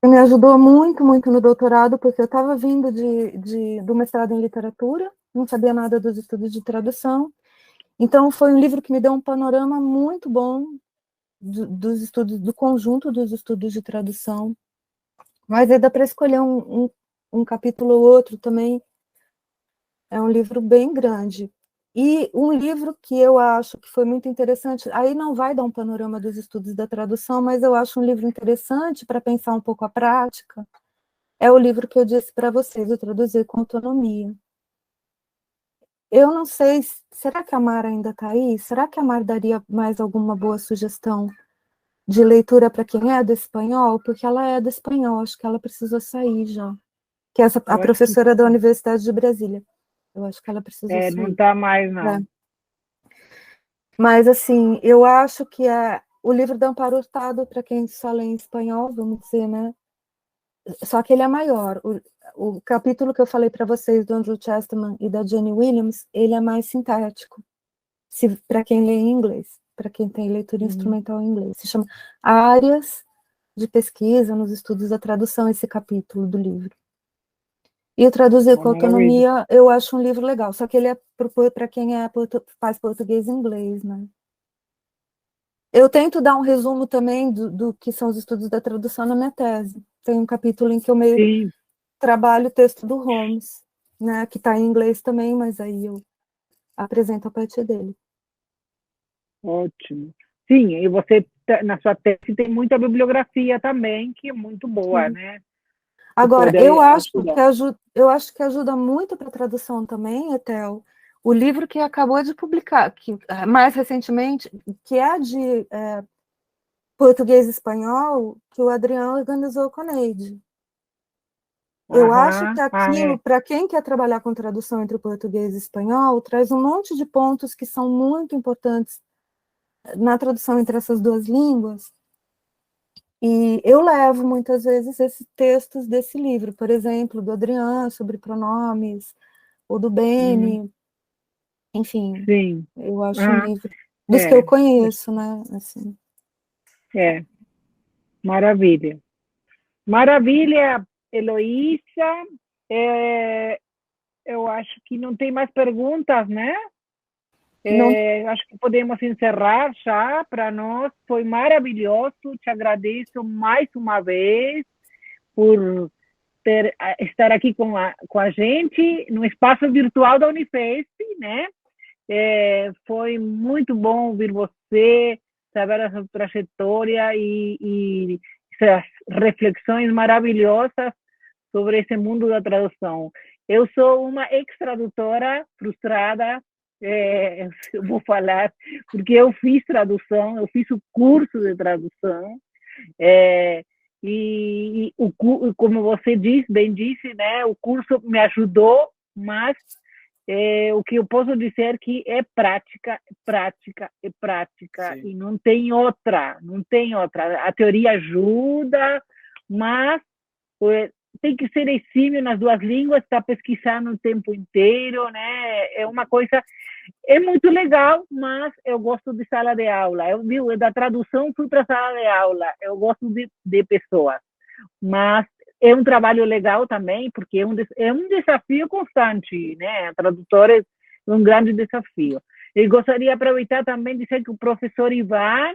Me ajudou muito, muito no doutorado, porque eu estava vindo do mestrado em literatura, não sabia nada dos estudos de tradução. Então, foi um livro que me deu um panorama muito bom dos estudos, do conjunto dos estudos de tradução. Mas aí dá para escolher um capítulo ou outro também. É um livro bem grande. E um livro que eu acho que foi muito interessante, aí não vai dar um panorama dos estudos da tradução, mas eu acho um livro interessante para pensar um pouco a prática, é o livro que eu disse para vocês, o Traduzir com Autonomia. Eu não sei, será que a Mar ainda está aí? Será que a Mar daria mais alguma boa sugestão de leitura para quem é do espanhol? Porque ela é do espanhol, acho que ela precisou sair já. Que é a professora da Universidade de Brasília. Eu acho que ela precisou sair. Não está mais, não. Mas, assim, eu acho que o livro do Amparo Hurtado, para quem só lê em espanhol, vamos dizer, né? Só que ele é maior. O capítulo que eu falei para vocês do Andrew Chesterman e da Jenny Williams, ele é mais sintético, para quem lê em inglês, para quem tem leitura instrumental em inglês. Se chama Áreas de Pesquisa nos Estudos da Tradução, esse capítulo do livro. E o Traduzir com Autonomia, eu acho um livro legal, só que ele é para quem faz português e inglês, né? Eu tento dar um resumo também do que são os estudos da tradução na minha tese. Tem um capítulo em que eu meio trabalho o texto do Holmes, né, que está em inglês também, mas aí eu apresento a partir dele. Ótimo. Sim, e você, na sua tese, tem muita bibliografia também, que é muito boa, né? Agora, eu acho que ajuda muito para a tradução também, Etel, o livro que acabou de publicar, que, mais recentemente, que é de português e espanhol, que o Adriano organizou com a Neide. Eu acho que aquilo, para quem quer trabalhar com tradução entre o português e espanhol, traz um monte de pontos que são muito importantes na tradução entre essas duas línguas. E eu levo, muitas vezes, esses textos desse livro, por exemplo, do Adriano, sobre pronomes, ou do Beni, enfim. Sim. Eu acho um livro dos que eu conheço, né? Assim. Maravilha. Maravilha, Heloísa. Eu acho que não tem mais perguntas, né? Acho que podemos encerrar já. Para nós foi maravilhoso. Te agradeço mais uma vez por estar aqui com a gente no espaço virtual da Unifesp, né? Foi muito bom ouvir você, saber a sua trajetória e essas reflexões maravilhosas sobre esse mundo da tradução. Eu sou uma ex-tradutora frustrada, eu vou falar, porque eu fiz tradução, eu fiz o curso de tradução, e como você bem disse, né, o curso me ajudou, mas o que eu posso dizer que é prática, Sim. e não tem outra. A teoria ajuda, mas tem que ser exímio nas duas línguas, está pesquisando o tempo inteiro, né? É uma coisa, é muito legal, mas eu gosto de sala de aula. Eu da tradução fui para sala de aula. Eu gosto de pessoas, mas é um trabalho legal também, porque é um desafio constante, né? A tradutora é um grande desafio. Eu gostaria de aproveitar também de dizer que o professor Ivan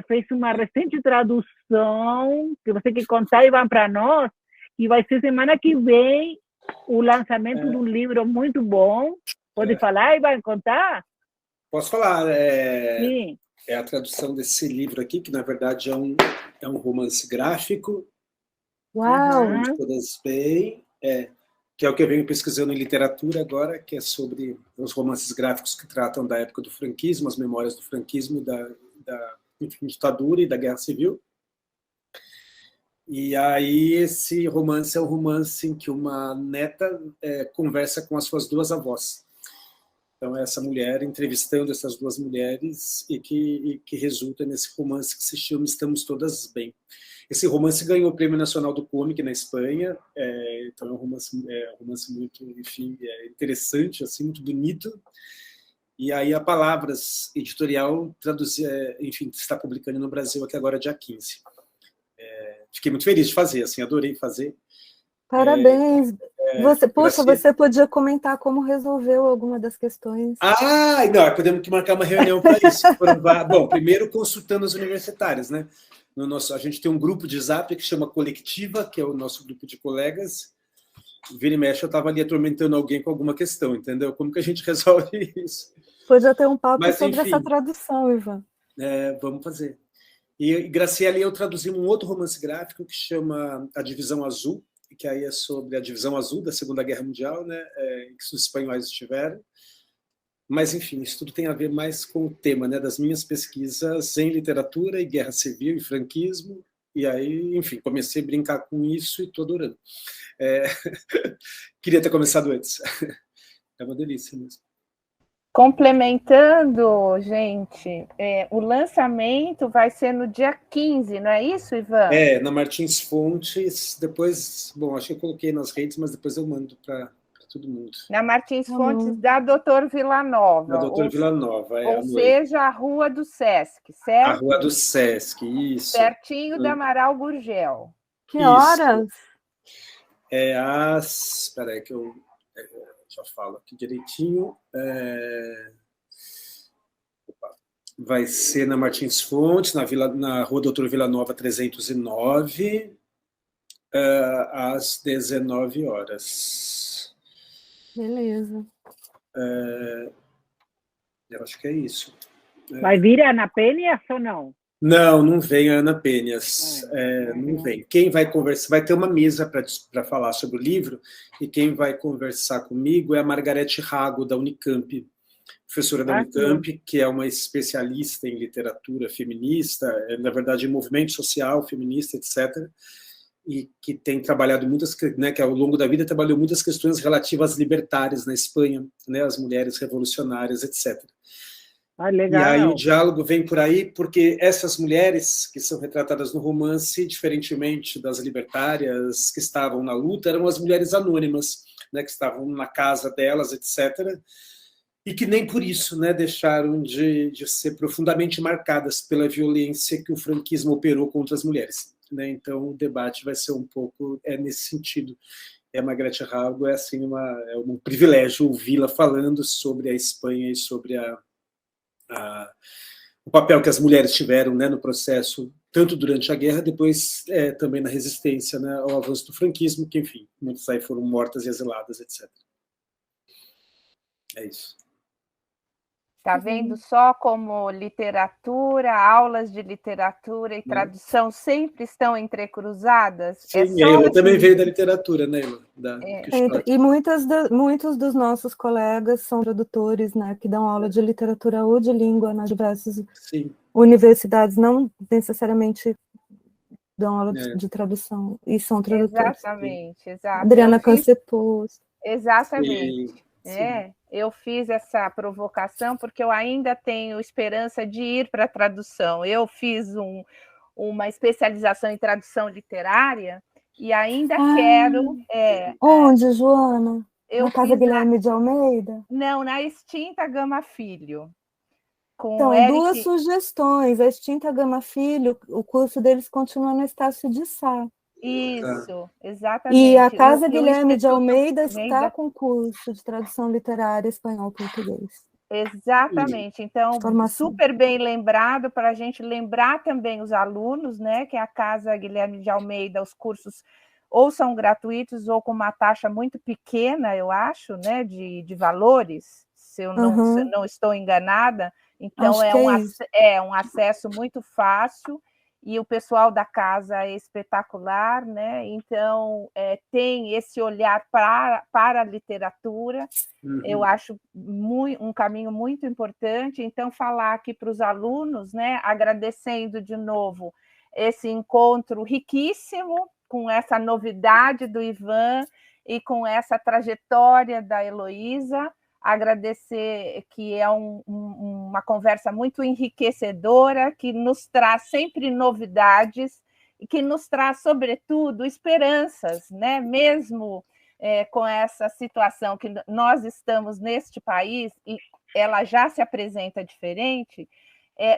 fez uma recente tradução, que você quer contar, Ivan, para nós, e vai ser semana que vem o lançamento de um livro muito bom. Pode falar, Ivan, contar? Posso falar. Sim. É a tradução desse livro aqui, que na verdade é um romance gráfico. Uau! Todas bem, que é o que eu venho pesquisando em literatura agora, que é sobre os romances gráficos que tratam da época do franquismo, as memórias do franquismo, da ditadura e da guerra civil. E aí esse romance é um romance em que uma neta conversa com as suas duas avós. Então, essa mulher entrevistando essas duas mulheres e que resulta nesse romance que se chama Estamos Todas Bem. Esse romance ganhou o Prêmio Nacional do Cómic na Espanha, então é um romance muito, enfim, interessante, assim, muito bonito. E aí a Palavras Editorial enfim, está publicando no Brasil aqui agora, dia 15. Fiquei muito feliz de fazer, assim, adorei fazer. Parabéns. Poxa, você podia comentar como resolveu alguma das questões. Não, podemos marcar uma reunião para isso. Bom, primeiro consultando os universitários, né? A gente tem um grupo de Zap que chama Colectiva, que é o nosso grupo de colegas. Vira e mexe, eu estava ali atormentando alguém com alguma questão, entendeu? Como que a gente resolve isso? Podia ter um papo Mas, sobre enfim, essa tradução, Ivan. Vamos fazer. E Graciela e eu traduzimos um outro romance gráfico que chama A Divisão Azul, que aí é sobre a Divisão Azul da Segunda Guerra Mundial, né? Que os espanhóis estiveram. Mas, enfim, isso tudo tem a ver mais com o tema, né, das minhas pesquisas em literatura e guerra civil e franquismo. E aí, enfim, comecei a brincar com isso e estou adorando. Queria ter começado antes. É uma delícia mesmo. Complementando, gente, o lançamento vai ser no dia 15, não é isso, Ivan? Na Martins Fontes. Depois, bom, acho que eu coloquei nas redes, mas depois eu mando para todo mundo. Na Martins Fontes da Doutor Villanova. Da Doutor Villanova, ou seja, a Rua do Sesc, certo? A Rua do Sesc, isso. Pertinho da Amaral Gurgel. Que horas? Espera aí que eu já falo aqui direitinho. Vai ser na Martins Fontes, na Rua Doutor Villanova 309, às 19 horas. Beleza. Eu acho que é isso. Vai vir a Ana Penhas ou não? Não vem a Ana Penhas. Não vem. Quem vai conversar, vai ter uma mesa para falar sobre o livro, e quem vai conversar comigo é a Margarete Rago, da Unicamp, professora da Unicamp, que é uma especialista em literatura feminista, na verdade, em movimento social, feminista, etc., e que tem trabalhado muitas, né, que ao longo da vida trabalhou muitas questões relativas às libertárias na Espanha, né, as mulheres revolucionárias, etc. Legal. E aí o diálogo vem por aí, porque essas mulheres que são retratadas no romance, diferentemente das libertárias que estavam na luta, eram as mulheres anônimas, né, que estavam na casa delas, etc., e que nem por isso, né, deixaram de ser profundamente marcadas pela violência que o franquismo operou contra as mulheres. Né? Então, o debate vai ser um pouco nesse sentido. A Margarete Rago é assim, um privilégio ouvi-la falando sobre a Espanha e sobre o papel que as mulheres tiveram, né, no processo, tanto durante a guerra, depois também na resistência, né, ao avanço do franquismo, que, enfim, muitas aí foram mortas e exiladas, etc. É isso. Está vendo só como literatura, aulas de literatura e tradução sempre estão entrecruzadas? Sim, eu também veio da literatura, né, Ila? E muitos dos nossos colegas são tradutores, né, que dão aula de literatura ou de língua nas diversas universidades, não necessariamente dão aula de tradução, e são tradutores. Exatamente, exato. Adriana Cancepos. Exatamente. Eu fiz essa provocação porque eu ainda tenho esperança de ir para a tradução. Eu fiz uma especialização em tradução literária e ainda quero... Onde, Joana? Na Casa Guilherme de Almeida? Não, na Extinta Gama Filho. Então, duas sugestões. A Extinta Gama Filho, o curso deles continua no Estácio de Sá. Isso, exatamente. E a Casa Guilherme de Almeida está com curso de tradução literária espanhol-português. Exatamente. Então, super bem lembrado, para a gente lembrar também os alunos, né, que a Casa Guilherme de Almeida, os cursos ou são gratuitos ou com uma taxa muito pequena, eu acho, né, de valores, se eu não estou enganada. Então, é um acesso muito fácil. E o pessoal da casa é espetacular, né? Então, tem esse olhar para a literatura, eu acho um caminho muito importante. Então, falar aqui para os alunos, né? Agradecendo de novo esse encontro riquíssimo, com essa novidade do Ivan e com essa trajetória da Heloísa. Agradecer que é uma conversa muito enriquecedora, que nos traz sempre novidades e que nos traz, sobretudo, esperanças, né? Mesmo com essa situação que nós estamos neste país, e ela já se apresenta diferente,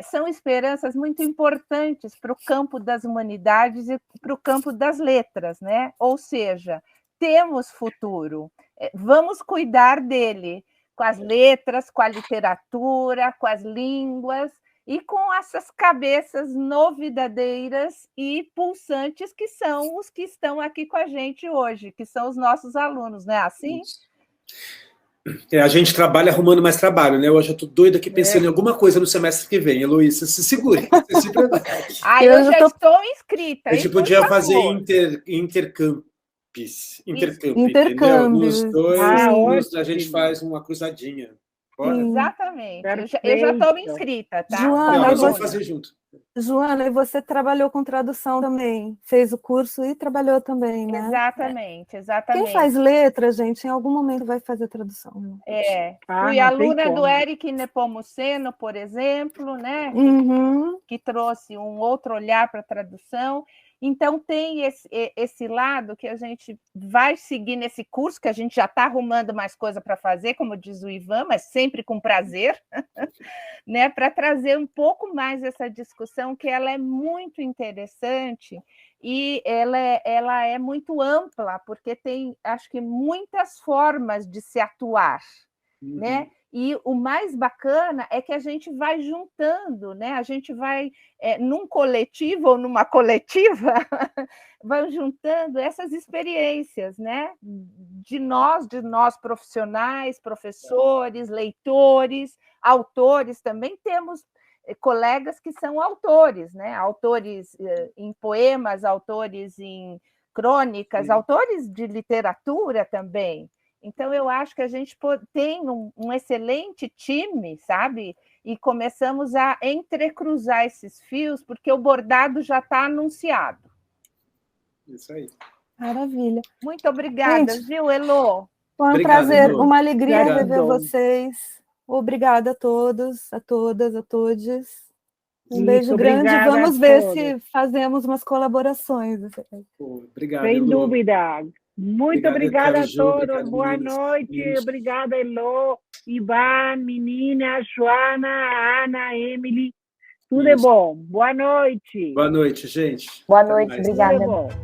são esperanças muito importantes para o campo das humanidades e para o campo das letras, né? Ou seja, temos futuro, vamos cuidar dele, com as letras, com a literatura, com as línguas, e com essas cabeças novidadeiras e pulsantes que são os que estão aqui com a gente hoje, que são os nossos alunos, não é assim? A gente trabalha arrumando mais trabalho, né? Hoje eu estou doida aqui pensando em alguma coisa no semestre que vem. Heloísa, se segure, se prepare. Eu já estou inscrita. A gente podia fazer intercâmbio, entendeu? Nos dois, a gente faz uma cruzadinha. Bora? Exatamente. Eu já estou inscrita, tá? Joana, nós vamos fazer junto. Joana, e você trabalhou com tradução também, fez o curso e trabalhou também, né? Exatamente. Quem faz letra, gente, em algum momento vai fazer tradução. Fui aluna do Eric Nepomuceno, por exemplo, né? Que trouxe um outro olhar para a tradução. Então, tem esse lado que a gente vai seguir nesse curso, que a gente já está arrumando mais coisa para fazer, como diz o Ivan, mas sempre com prazer, né, para trazer um pouco mais essa discussão, que ela é muito interessante e ela é muito ampla, porque tem, acho que, muitas formas de se atuar, né? E o mais bacana é que a gente vai juntando, né? A gente vai, num coletivo ou numa coletiva, vai juntando essas experiências, né? De nós profissionais, professores, leitores, autores. Também temos colegas que são autores, né? Autores em poemas, autores em crônicas, autores de literatura também. Então, eu acho que a gente tem um excelente time, sabe? E começamos a entrecruzar esses fios, porque o bordado já está anunciado. Isso aí. Maravilha. Muito obrigada, gente, viu, Elô? Foi um prazer, Elô. Uma alegria rever vocês. Obrigada a todos, a todas, a todos. Um beijo grande. Vamos ver se fazemos umas colaborações. Obrigado, sem Elô. dúvida. Muito obrigada a todos. Boa noite. Obrigada, Elô, Ivan, menina, Joana, Ana, Emily. Tudo é bom. Boa noite. Boa noite, gente. Boa noite, obrigada. Tudo é bom.